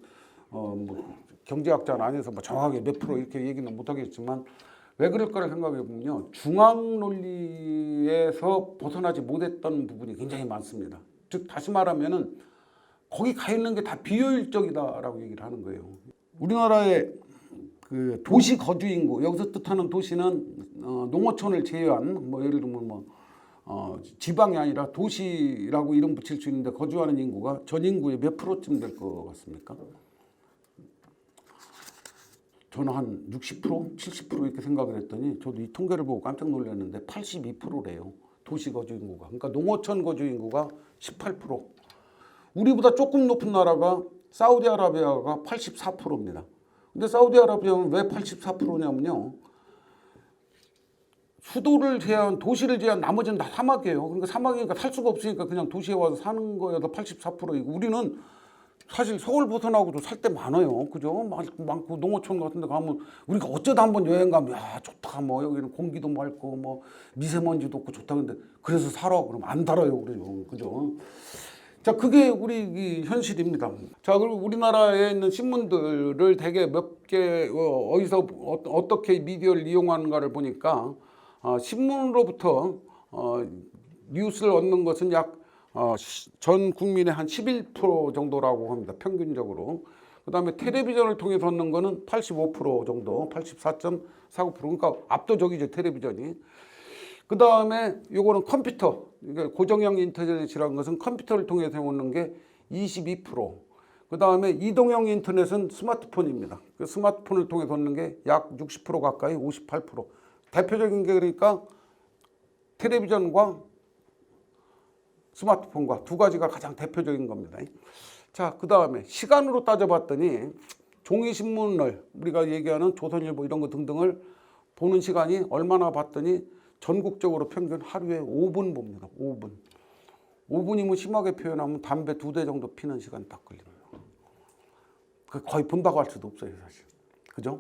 경제학자 안에서 뭐 정확하게 몇 프로 이렇게 얘기는 못 하겠지만, 왜 그럴까를 생각해 보면요, 중앙 논리에서 벗어나지 못했던 부분이 굉장히 많습니다. 즉 다시 말하면은 거기 가 있는 게 다 비효율적이다라고 얘기를 하는 거예요. 우리나라의 그 도시 거주 인구, 여기서 뜻하는 도시는 농어촌을 제외한 뭐 예를 들면 뭐 지방이 아니라 도시라고 이름 붙일 수 있는데 거주하는 인구가 전 인구의 몇 프로쯤 될 것 같습니까? 저는 한 60%, 70% 이렇게 생각을 했더니, 저도 이 통계를 보고 깜짝 놀랐는데 82%래요. 도시 거주 인구가. 그러니까 농어촌 거주 인구가 18%. 우리보다 조금 높은 나라가 사우디아라비아가 84%입니다. 근데 사우디아라비아는 왜 84%냐면요. 수도를 제한, 도시를 제한 나머지는 다 사막이에요. 그러니까 사막이니까 살 수가 없으니까 그냥 도시에 와서 사는 거여서 84%이고 우리는 사실 서울 벗어나고도 살 때 많아요. 그죠? 많고 농어촌 같은 데 가면 우리가 어쩌다 한번 여행 가면 야 좋다 뭐 여기는 공기도 맑고 뭐 미세먼지도 없고 좋다 근데 그래서 살아 그러면 안 살아요. 그래요. 그죠? 자, 그게 우리 이 현실입니다. 자, 그리고 우리나라에 있는 신문들을 되게 몇 개 어디서 어떻게 미디어를 이용하는가를 보니까 신문으로부터 뉴스를 얻는 것은 약 전 국민의 한 11% 정도라고 합니다. 평균적으로. 그다음에 텔레비전을 통해서 얻는 거는 85% 정도, 84.49%. 그러니까 압도적이죠, 텔레비전이. 그다음에 요거는 컴퓨터. 그러니까 고정형 인터넷이라는 것은 컴퓨터를 통해서 얻는 게 22%. 그다음에 이동형 인터넷은 스마트폰입니다. 그 스마트폰을 통해서 얻는 게 약 60% 가까이 58%. 대표적인 게 그러니까 텔레비전과 스마트폰과 두 가지가 가장 대표적인 겁니다. 자, 그 다음에 시간으로 따져봤더니 종이신문을 우리가 얘기하는 조선일보 이런 거 등등을 보는 시간이 얼마나 봤더니 전국적으로 평균 하루에 5분 봅니다. 5분. 5분이면 심하게 표현하면 담배 2대 정도 피는 시간 딱 걸립니다. 거의 본다고 할 수도 없어요, 사실. 그죠?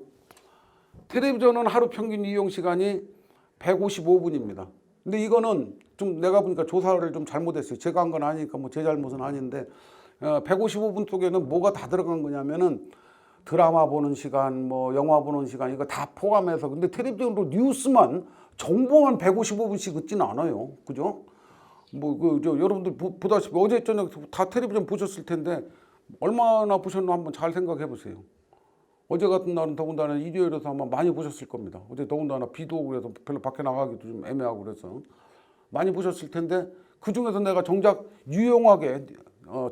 텔레비전은 하루 평균 이용 시간이 155분입니다. 근데 이거는 좀 내가 보니까 조사를 좀 잘못했어요. 제가 한 건 아니니까 뭐 제 잘못은 아닌데 155분 속에는 뭐가 다 들어간 거냐면은 드라마 보는 시간, 뭐 영화 보는 시간 이거 다 포함해서 근데 텔레비전으로 뉴스만 정보만 155분씩 듣지는 않아요. 그죠? 여러분들 보다시피 어제 저녁 다 텔레비전 보셨을 텐데 얼마나 보셨나 한번 잘 생각해 보세요. 어제 같은 날은 더군다나 일요일에서 아마 많이 보셨을 겁니다. 어제 더군다나 비도 오고 그래서 별로 밖에 나가기도 좀 애매하고 그래서 많이 보셨을 텐데 그중에서 내가 정작 유용하게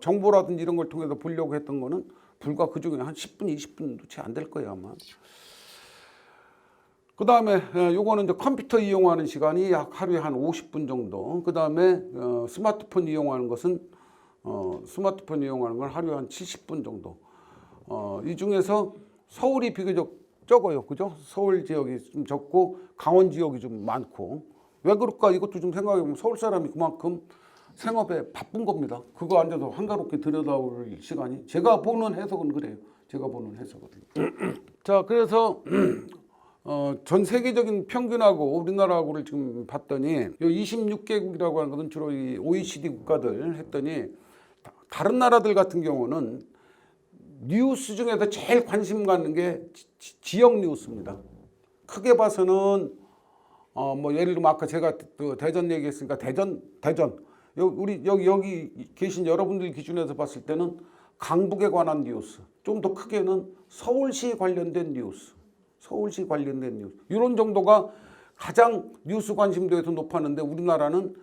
정보라든지 이런 걸 통해서 보려고 했던 거는 불과 그중에 한 10분, 20분도 채 안 될 거예요 아마. 그 다음에 요거는 이제 컴퓨터 이용하는 시간이 약 하루에 한 50분 정도. 그 다음에 스마트폰 이용하는 것은 스마트폰 이용하는 건 하루에 한 70분 정도. 이 중에서 서울이 비교적 적어요. 그죠? 서울 지역이 좀 적고 강원 지역이 좀 많고. 왜 그럴까? 이것도 좀 생각해보면 서울 사람이 그만큼 생업에 바쁜 겁니다. 그거 앉아서 한가롭게 들여다볼 시간이. 제가 보는 해석은 그래요. 제가 보는 해석은. 자, 그래서 전 세계적인 평균하고 우리나라하고를 지금 봤더니 26개국이라고 하는 것은 주로 이 OECD 국가들 했더니 다른 나라들 같은 경우는 뉴스 중에서 제일 관심 갖는 게 지역 뉴스입니다. 크게 봐서는 뭐 예를 들면 아까 제가 그 대전 얘기했으니까 대전 우리 여기 계신 여러분들 기준에서 봤을 때는 강북에 관한 뉴스, 좀 더 크게는 서울시 관련된 뉴스, 이런 정도가 가장 뉴스 관심도에서 높았는데 우리나라는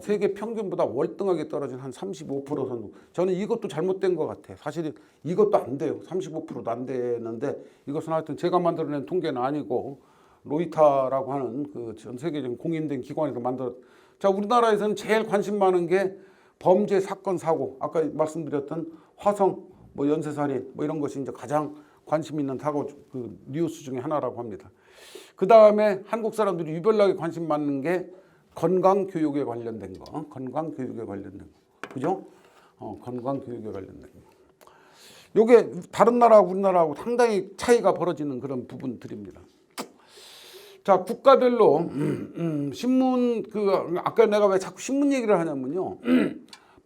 세계 평균보다 월등하게 떨어진 한 35% 정도. 저는 이것도 잘못된 것 같아요. 사실 이것도 안 돼요. 35%도 안 되는데 이것은 하여튼 제가 만들어낸 통계는 아니고 로이터라고 하는 그 전 세계적인 공인된 기관에서 자, 우리나라에서는 제일 관심 많은 게 범죄 사건 사고. 아까 말씀드렸던 화성, 뭐 연쇄살인, 뭐 이런 것이 이제 가장 관심 있는 사고 그 뉴스 중에 하나라고 합니다. 그 다음에 한국 사람들이 유별나게 관심 많은 게 건강 교육에 관련된 거, 그죠? 건강 교육에 관련된 거. 요게 다른 나라하고 우리나라하고 상당히 차이가 벌어지는 그런 부분들입니다. 자, 국가별로 신문 아까 내가 왜 자꾸 신문 얘기를 하냐면요.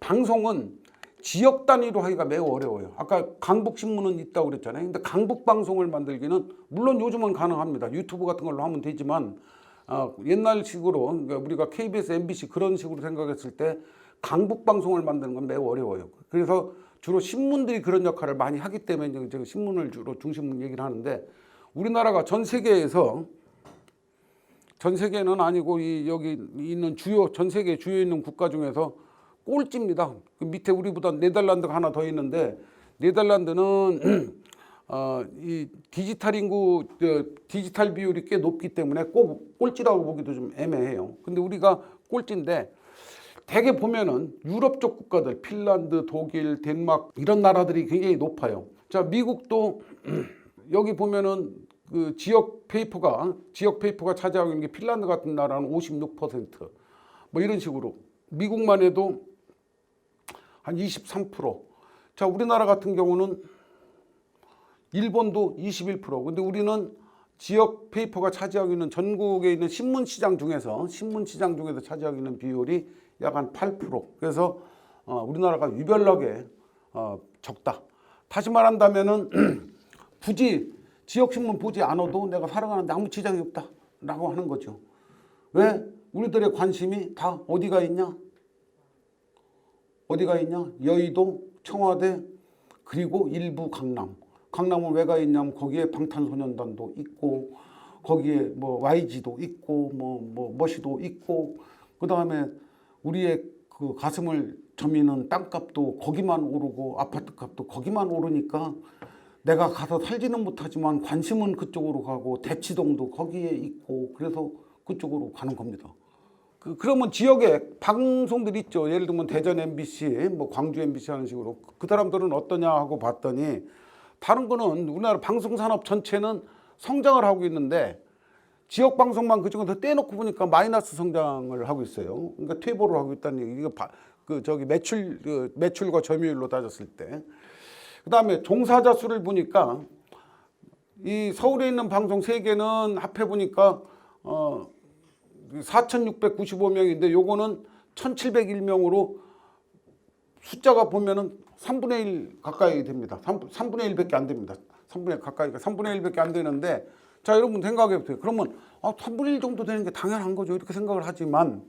방송은 지역 단위로 하기가 매우 어려워요. 아까 강북 신문은 있다고 그랬잖아요. 근데 강북 방송을 만들기는 물론 요즘은 가능합니다. 유튜브 같은 걸로 하면 되지만 옛날식으로 그러니까 우리가 KBS, MBC 그런 식으로 생각했을 때 강북 방송을 만드는 건 매우 어려워요. 그래서 주로 신문들이 그런 역할을 많이 하기 때문에 제가 신문을 주로 중심 얘기를 하는데 우리나라가 전 세계에서 전 세계는 아니고 여기 있는 전 세계 주요 있는 국가 중에서 꼴찌입니다. 그 밑에 우리보다 네덜란드가 하나 더 있는데 네덜란드는 이 디지털 인구 디지털 비율이 꽤 높기 때문에 꼭 꼴찌라고 보기도 좀 애매해요. 근데 우리가 꼴찌인데 대개 보면은 유럽 쪽 국가들, 핀란드, 독일, 덴마크 이런 나라들이 굉장히 높아요. 자, 미국도 여기 보면은 그 지역 페이퍼가 차지하고 있는 게 핀란드 같은 나라는 56%, 뭐 이런 식으로 미국만 해도 한 23%. 자, 우리나라 같은 경우는 일본도 21%. 근데 우리는 지역 페이퍼가 차지하고 있는 전국에 있는 신문 시장 중에서 차지하고 있는 비율이 약 한 8%. 그래서 우리나라가 유별나게 적다. 다시 말한다면은 굳이 지역 신문 보지 않아도 내가 살아가는데 아무 지장이 없다라고 하는 거죠. 왜? 우리들의 관심이 다 어디가 있냐? 여의도, 청와대, 그리고 일부 강남. 강남은 왜 가 있냐면 거기에 방탄소년단도 있고, 거기에 뭐 YG도 있고, 뭐 머시도 있고, 그 다음에 우리의 그 가슴을 저미는 땅값도 거기만 오르고 아파트 값도 거기만 오르니까 내가 가서 살지는 못하지만 관심은 그쪽으로 가고 대치동도 거기에 있고, 그래서 그쪽으로 가는 겁니다. 그러면 지역에 방송들이 있죠. 예를 들면 대전 MBC, 뭐 광주 MBC 하는 식으로. 그 사람들은 어떠냐 하고 봤더니 다른 거는 우리나라 방송산업 전체는 성장을 하고 있는데 지역 방송만 그중에서 떼놓고 보니까 마이너스 성장을 하고 있어요. 그러니까 퇴보를 하고 있다는 얘기. 이거 매출과 점유율로 따졌을 때. 그다음에 종사자 수를 보니까 이 서울에 있는 방송 3개는 합해 보니까 4,695명인데 요거는 1,701명으로 숫자가 보면은 3분의 1 가까이 됩니다. 3분의 1밖에 안 됩니다. 3분의 1 가까이가 3분의 1밖에 안 되는데, 자, 여러분 생각해 보세요. 그러면 3분의 1 정도 되는 게 당연한 거죠. 이렇게 생각을 하지만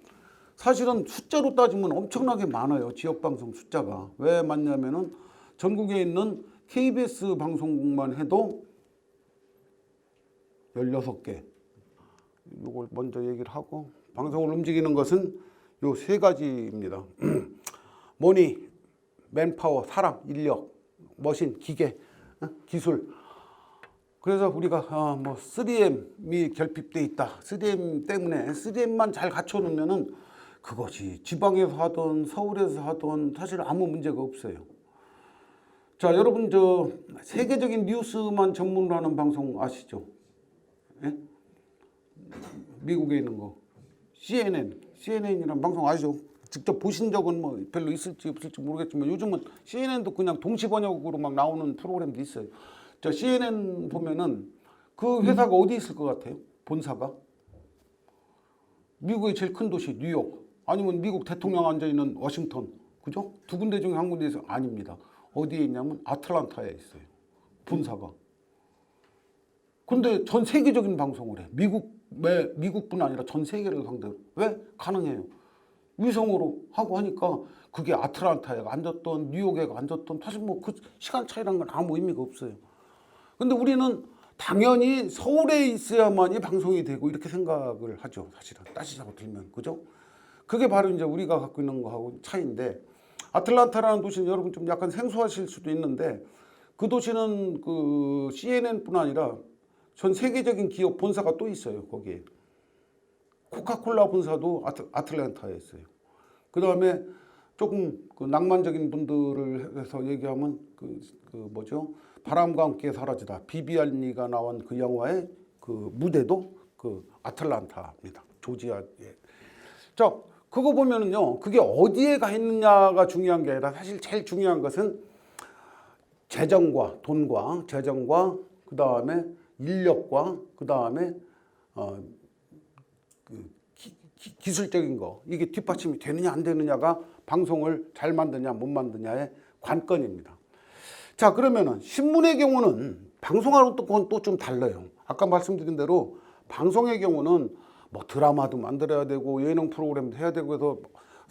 사실은 숫자로 따지면 엄청나게 많아요. 지역 방송 숫자가. 왜 많냐면은 전국에 있는 KBS 방송국만 해도 16개. 이걸 먼저 얘기를 하고, 방송을 움직이는 것은 요 3가지입니다. 머니, 맨파워, 사람, 인력, 머신, 기계, 기술. 그래서 우리가 뭐 3M이 결핍돼 있다. 3M 때문에 3M만 잘 갖춰놓으면은 그것이 지방에서 하든 서울에서 하든 사실 아무 문제가 없어요. 자, 여러분 저 세계적인 뉴스만 전문으로 하는 방송 아시죠? 예? 미국에 있는 거 CNN이라는 방송 아시죠? 직접 보신 적은 뭐 별로 있을지 없을지 모르겠지만 요즘은 CNN도 그냥 동시 번역으로 막 나오는 프로그램도 있어요. 저 CNN 보면은 그 회사가 어디 있을 것 같아요? 본사가 미국의 제일 큰 도시 뉴욕, 아니면 미국 대통령 앉아 있는 워싱턴, 그죠? 두 군데 중에 한 군데에서 아닙니다. 어디에 있냐면 아틀란타에 있어요. 본사가. 근데 전 세계적인 방송을 해. 미국뿐 아니라 전 세계를 상대로. 왜? 가능해요. 위성으로 하고 하니까 그게 아틀란타에 앉았던 뉴욕에 앉았던 사실 뭐 그 시간 차이란 건 아무 의미가 없어요. 근데 우리는 당연히 서울에 있어야만이 방송이 되고 이렇게 생각을 하죠. 사실은 따지자고 들면, 그죠? 그게 바로 이제 우리가 갖고 있는 거하고 차이인데, 아틀란타라는 도시는 여러분 좀 약간 생소하실 수도 있는데, 그 도시는 그 CNN뿐 아니라 전 세계적인 기업 본사가 또 있어요. 거기에 코카콜라 본사도 아틀란타에 있어요. 그 다음에 조금 그 낭만적인 분들을 해서 얘기하면 그 뭐죠? 바람과 함께 사라지다. 비비안리가 나온 그 영화의 그 무대도 그 아틀란타입니다. 조지아에. 자, 그거 보면은요, 그게 어디에 가 있느냐가 중요한 게 아니라 사실 제일 중요한 것은 재정과 돈과 재정과 그 다음에 인력과 그 다음에 기술적인 거, 이게 뒷받침이 되느냐 안 되느냐가 방송을 잘 만드냐 못 만드냐의 관건입니다. 자, 그러면은 신문의 경우는 방송하고는 또 좀 달라요. 아까 말씀드린 대로 방송의 경우는 뭐 드라마도 만들어야 되고 예능 프로그램도 해야 되고 해서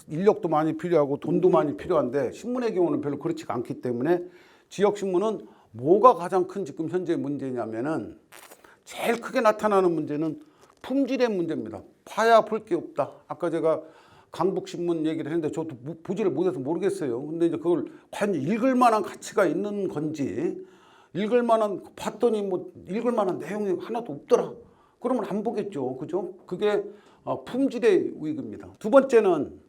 인력도 많이 필요하고 돈도 많이 필요한데, 신문의 경우는 별로 그렇지가 않기 때문에 지역 신문은 뭐가 가장 큰 지금 현재 문제냐면은, 제일 크게 나타나는 문제는 품질의 문제입니다. 봐야 볼 게 없다. 아까 제가 강북신문 얘기를 했는데 저도 보지를 못해서 모르겠어요. 근데 이제 그걸 과연 읽을 만한 가치가 있는 건지, 읽을 만한, 봤더니 뭐 읽을 만한 내용이 하나도 없더라. 그러면 안 보겠죠. 그죠? 그게 품질의 위기입니다. 두 번째는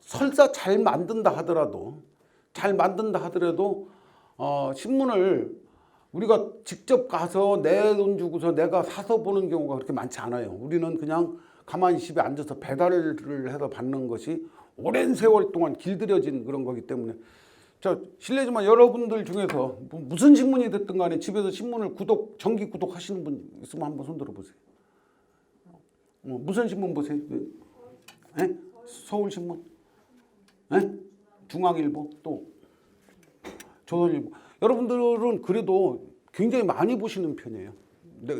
설사 잘 만든다 하더라도 신문을 우리가 직접 가서 내 돈 주고서 내가 사서 보는 경우가 그렇게 많지 않아요. 우리는 그냥 가만히 집에 앉아서 배달을 해서 받는 것이 오랜 세월 동안 길들여진 그런 거기 때문에 자, 실례지만 여러분들 중에서 무슨 신문이 됐든 간에 집에서 신문을 정기 구독하시는 분 있으면 한번 손 들어보세요. 무슨 신문 보세요? 네? 서울신문? 네? 중앙일보? 또 조선일보? 여러분들은 그래도 굉장히 많이 보시는 편이에요.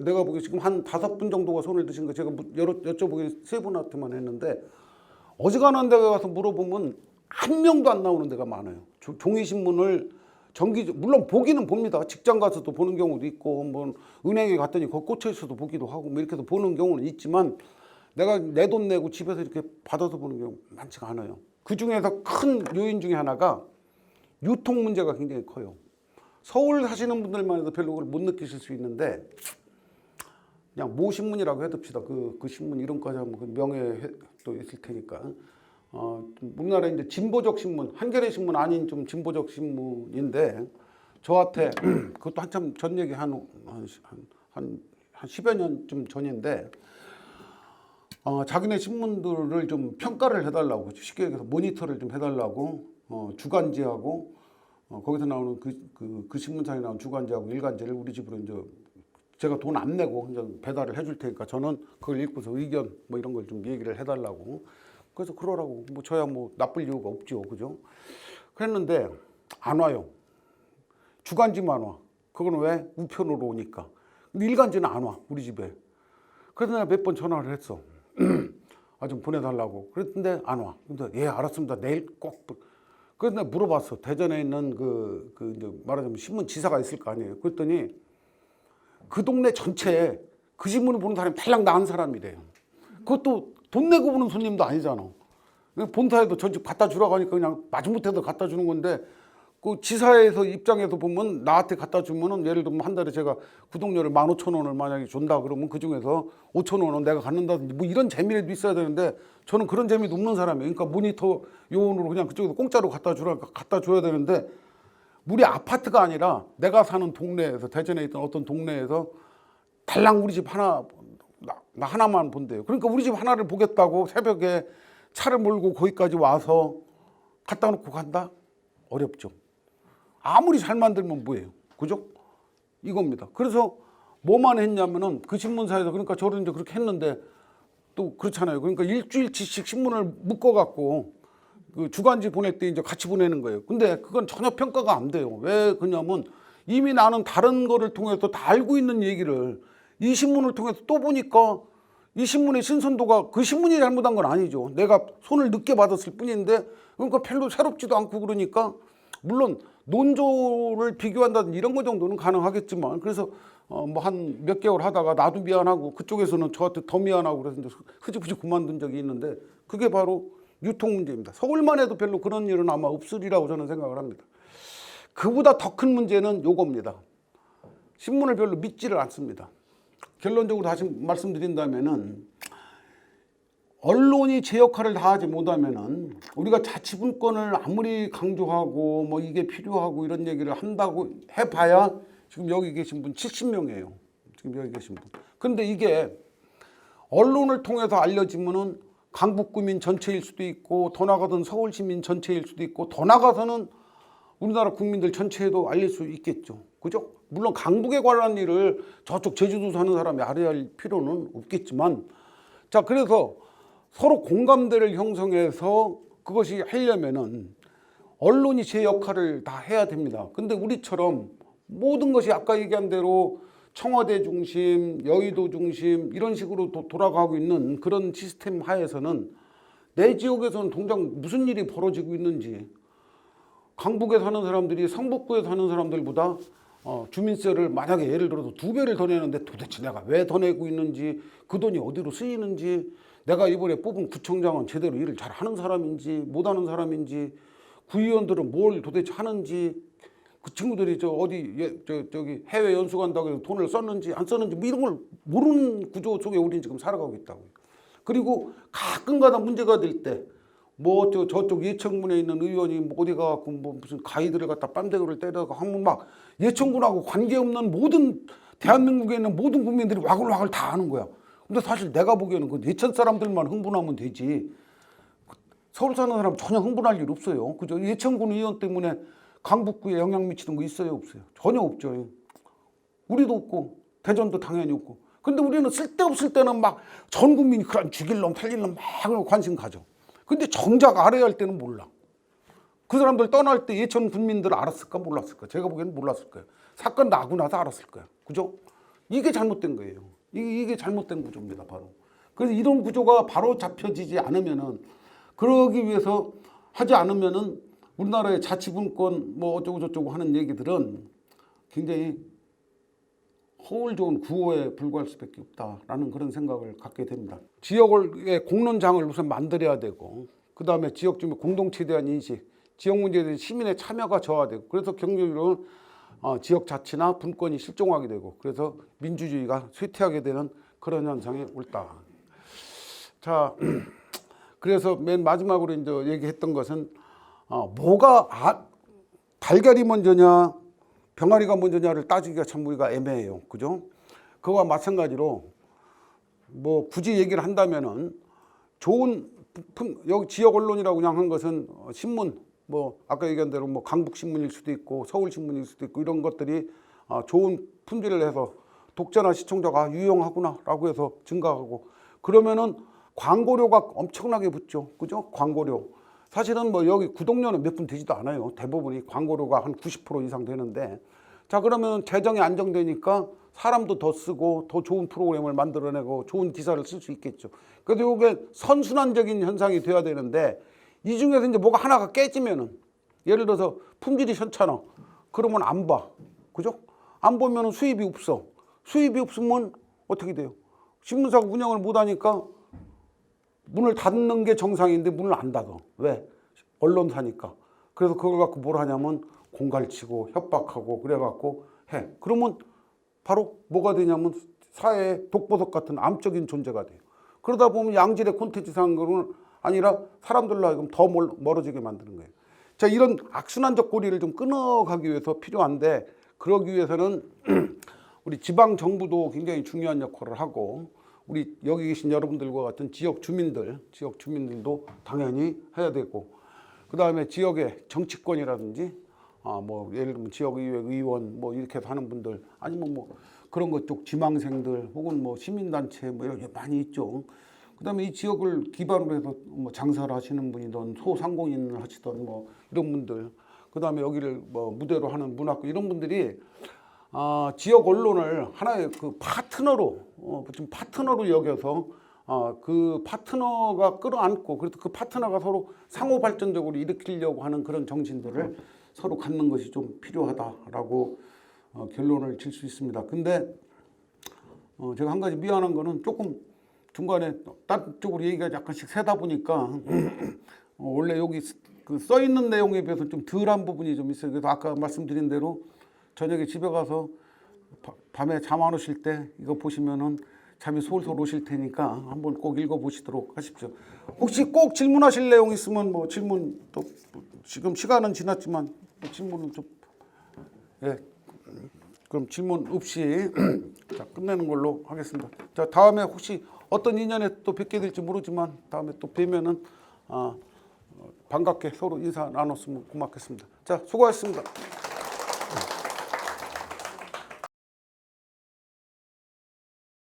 내가 보기에 지금 한 5분 정도가 손을 드신 거 제가 여쭤보기 3분한테만 했는데 어지간한 데가 가서 물어보면 한 명도 안 나오는 데가 많아요. 종이신문을 물론 보기는 봅니다. 직장 가서도 보는 경우도 있고 뭐 은행에 갔더니 거기 꽂혀 있어도 보기도 하고 뭐 이렇게 해서 보는 경우는 있지만 내가 내 돈 내고 집에서 이렇게 받아서 보는 경우 많지가 않아요. 그 중에서 큰 요인 중에 하나가 유통 문제가 굉장히 커요. 서울 사시는 분들만 해도 별로 그걸 못 느끼실 수 있는데 그냥 모 신문이라고 해둡시다. 그 신문 이름까지 하면 그 명예도 있을 테니까. 우리나라에 이제 진보적 신문, 한겨레 신문 아닌 좀 진보적 신문인데 저한테 그것도 한참 전 얘기 한 10여 년쯤 전인데 자기네 신문들을 좀 평가를 해달라고 쉽게 얘기해서 모니터를 좀 해달라고 주간지하고 거기서 나오는 그 신문사에 나온 주간지하고 일간지를 우리 집으로 이제 제가 돈 안 내고 이제 배달을 해줄 테니까 저는 그걸 읽고서 의견 뭐 이런 걸 좀 얘기를 해달라고 그래서 그러라고 뭐 저야 뭐 나쁠 이유가 없죠, 그죠? 그랬는데 안 와요. 주간지만 와. 그건 왜? 우편으로 오니까. 근데 일간지는 안 와, 우리 집에. 그래서 내가 몇 번 전화를 했어. 좀 보내달라고. 그랬는데 안 와. 근데 예, 알았습니다. 내일 꼭. 그래서 내가 물어봤어. 대전에 있는 이제 말하자면 신문 지사가 있을 거 아니에요. 그랬더니 그 동네 전체에 그 신문을 보는 사람이 달랑 나은 사람이래요. 그것도 돈 내고 보는 손님도 아니잖아. 본사에도 전직 갖다 주라고 하니까 그냥 마지못해도 갖다 주는 건데 그 지사에서 입장에서 보면 나한테 갖다 주면은 예를 들면 한 달에 제가 구독료를 15,000원을 만약에 준다 그러면 그 중에서 5,000원은 내가 갖는다든지 뭐 이런 재미라도 있어야 되는데 저는 그런 재미도 없는 사람이에요. 그러니까 모니터 요원으로 그냥 그쪽에서 공짜로 갖다 줘야 되는데 우리 아파트가 아니라 내가 사는 동네에서 대전에 있던 어떤 동네에서 달랑 우리 집 나 하나만 본대요. 그러니까 우리 집 하나를 보겠다고 새벽에 차를 몰고 거기까지 와서 갖다 놓고 간다? 어렵죠. 아무리 잘 만들면 뭐예요? 그죠? 이겁니다. 그래서 뭐만 했냐면은 그 신문사에서 그러니까 저를 이제 그렇게 했는데 또 그렇잖아요. 그러니까 일주일치씩 신문을 묶어갖고 그 주간지 보낼 때 이제 같이 보내는 거예요. 근데 그건 전혀 평가가 안 돼요. 왜 그러냐면 이미 나는 다른 거를 통해서 다 알고 있는 얘기를 이 신문을 통해서 또 보니까 이 신문의 신선도가 그 신문이 잘못한 건 아니죠. 내가 손을 늦게 받았을 뿐인데 그러니까 별로 새롭지도 않고 그러니까 물론 논조를 비교한다든지 이런 거 정도는 가능하겠지만 그래서 뭐 한 몇 개월 하다가 나도 미안하고 그쪽에서는 저한테 더 미안하고 그래서 이제 흐지부지 그만둔 적이 있는데 그게 바로 유통 문제입니다. 서울만 해도 별로 그런 일은 아마 없으리라고 저는 생각을 합니다. 그보다 더 큰 문제는 요겁니다. 신문을 별로 믿지를 않습니다. 결론적으로 다시 말씀드린다면은 언론이 제 역할을 다하지 못하면은 우리가 자치분권을 아무리 강조하고 뭐 이게 필요하고 이런 얘기를 한다고 해봐야 지금 여기 계신 분 70명이에요. 지금 여기 계신 분. 근데 이게 언론을 통해서 알려지면은 강북구민 전체일 수도 있고 더 나가서는 서울시민 전체일 수도 있고 더 나가서는 우리나라 국민들 전체에도 알릴 수 있겠죠. 그죠? 물론 강북에 관한 일을 저쪽 제주도 사는 사람이 알아야 할 필요는 없겠지만 자 그래서 서로 공감대를 형성해서 그것이 하려면은 언론이 제 역할을 다 해야 됩니다. 근데 우리처럼 모든 것이 아까 얘기한 대로 청와대 중심, 여의도 중심 이런 식으로 돌아가고 있는 그런 시스템 하에서는 내 지역에서는 동장 무슨 일이 벌어지고 있는지 강북에 사는 사람들이 성북구에 사는 사람들보다 주민세를 만약에 예를 들어서 2배를 더 내는데 도대체 내가 왜 더 내고 있는지 그 돈이 어디로 쓰이는지 내가 이번에 뽑은 구청장은 제대로 일을 잘 하는 사람인지 못하는 사람인지 구의원들은 뭘 도대체 하는지 그 친구들이 저기 해외 연수 간다고 해서 돈을 썼는지 안 썼는지 뭐 이런 걸 모르는 구조 속에 우리는 지금 살아가고 있다고요. 그리고 가끔가다 문제가 될 때 뭐 저쪽 예천군에 있는 의원이 뭐 어디 가갖고 뭐 무슨 가이드를 갖다 뺨대기를 때려서 하면 막 예천군하고 관계없는 모든 대한민국에 있는 모든 국민들이 와글와글 다 아는 거야. 근데 사실 내가 보기에는 그 예천 사람들만 흥분하면 되지. 서울 사는 사람 전혀 흥분할 일 없어요. 그죠? 예천군 의원 때문에 강북구에 영향 미치는 거 있어요, 없어요? 전혀 없죠. 우리도 없고 대전도 당연히 없고. 근데 우리는 쓸데없을 때는 막 전 국민이 그런 죽일 놈 살릴 놈 막 관심 가져. 근데 정작 알아야 할 때는 몰라. 그 사람들 떠날 때 예천 군민들 알았을까 몰랐을까? 제가 보기에는 몰랐을 거예요. 사건 나고 나서 알았을 거예요. 그죠? 이게 잘못된 거예요. 이게 잘못된 구조입니다, 바로. 그래서 이런 구조가 바로 잡혀지지 않으면은, 그러기 위해서 하지 않으면은 우리나라의 자치분권 뭐 어쩌고 저쩌고 하는 얘기들은 굉장히 허울 좋은 구호에 불과할 수밖에 없다라는 그런 생각을 갖게 됩니다. 지역의 공론장을 우선 만들어야 되고, 그 다음에 지역 주민 공동체에 대한 인식, 지역 문제에 대한 시민의 참여가 저하되고, 그래서 경제적으로 지역 자치나 분권이 실종하게 되고, 그래서 민주주의가 쇠퇴하게 되는 그런 현상이 옳다. 자, 그래서 맨 마지막으로 이제 얘기했던 것은 뭐가 달걀이 먼저냐 병아리가 먼저냐를 따지기가 참 우리가 애매해요. 그죠? 그거와 마찬가지로 뭐 굳이 얘기를 한다면은 좋은 여기 지역 언론이라고 그냥 한 것은 신문, 뭐 아까 얘기한 대로 뭐 강북 신문일 수도 있고 서울 신문일 수도 있고 이런 것들이 좋은 품질을 해서 독자나 시청자가 유용하구나라고 해서 증가하고, 그러면은 광고료가 엄청나게 붙죠. 그죠? 광고료. 사실은 뭐 여기 구독료는 몇 푼 되지도 않아요. 대부분이 광고료가 한 90% 이상 되는데, 자 그러면 재정이 안정되니까 사람도 더 쓰고 더 좋은 프로그램을 만들어내고 좋은 기사를 쓸 수 있겠죠. 그래도 이게 선순환적인 현상이 돼야 되는데, 이 중에서 이제 뭐가 하나가 깨지면은, 예를 들어서 품질이 현찮아. 그러면 안 봐. 그죠? 안 보면은 수입이 없어. 수입이 없으면 어떻게 돼요? 신문사가 운영을 못 하니까 문을 닫는 게 정상인데 문을 안 닫아. 왜? 언론사니까. 그래서 그걸 갖고 뭘 하냐면 공갈치고 협박하고 그래갖고 해. 그러면 바로 뭐가 되냐면 사회의 독보석 같은 암적인 존재가 돼요. 그러다 보면 양질의 콘텐츠 상으로는 아니라 사람들로 하여금 더 멀어지게 만드는 거예요. 자, 이런 악순환적 고리를 좀 끊어가기 위해서 필요한데, 그러기 위해서는 우리 지방 정부도 굉장히 중요한 역할을 하고, 우리 여기 계신 여러분들과 같은 지역 주민들도 당연히 해야 되고, 그 다음에 지역의 정치권이라든지 뭐 예를 들면 지역의회 의원 뭐 이렇게 해서 하는 분들, 아니면 뭐 그런 것 쪽 지망생들 혹은 뭐 시민단체 뭐 이런 게 많이 있죠. 그 다음에 이 지역을 기반으로 해서 뭐 장사를 하시는 분이든 소상공인을 하시던 뭐 이런 분들, 그 다음에 여기를 뭐 무대로 하는 문학구 이런 분들이 지역 언론을 하나의 그 파트너로 좀 파트너로 여겨서 그 파트너가 끌어안고, 그래서 그 파트너가 서로 상호 발전적으로 일으키려고 하는 그런 정신들을 서로 갖는 것이 좀 필요하다라고 결론을 질 수 있습니다. 근데 제가 한 가지 미안한 거는 조금 중간에 다른 쪽으로 얘기가 약간씩 새다 보니까 원래 여기 그 써 있는 내용에 비해서 좀 덜한 부분이 좀 있어요. 그래서 아까 말씀드린 대로 저녁에 집에 가서 밤에 잠 안 오실 때 이거 보시면은 잠이 솔솔 오실 테니까 한번 꼭 읽어보시도록 하십시오. 혹시 꼭 질문하실 내용 있으면 뭐 질문, 또 지금 시간은 지났지만 질문은 좀, 예, 그럼 질문 없이 자, 끝내는 걸로 하겠습니다. 자, 다음에 혹시 어떤 인연에 또 뵙게 될지 모르지만 다음에 또 뵈면은 반갑게 서로 인사 나눴으면 고맙겠습니다. 자, 수고하셨습니다.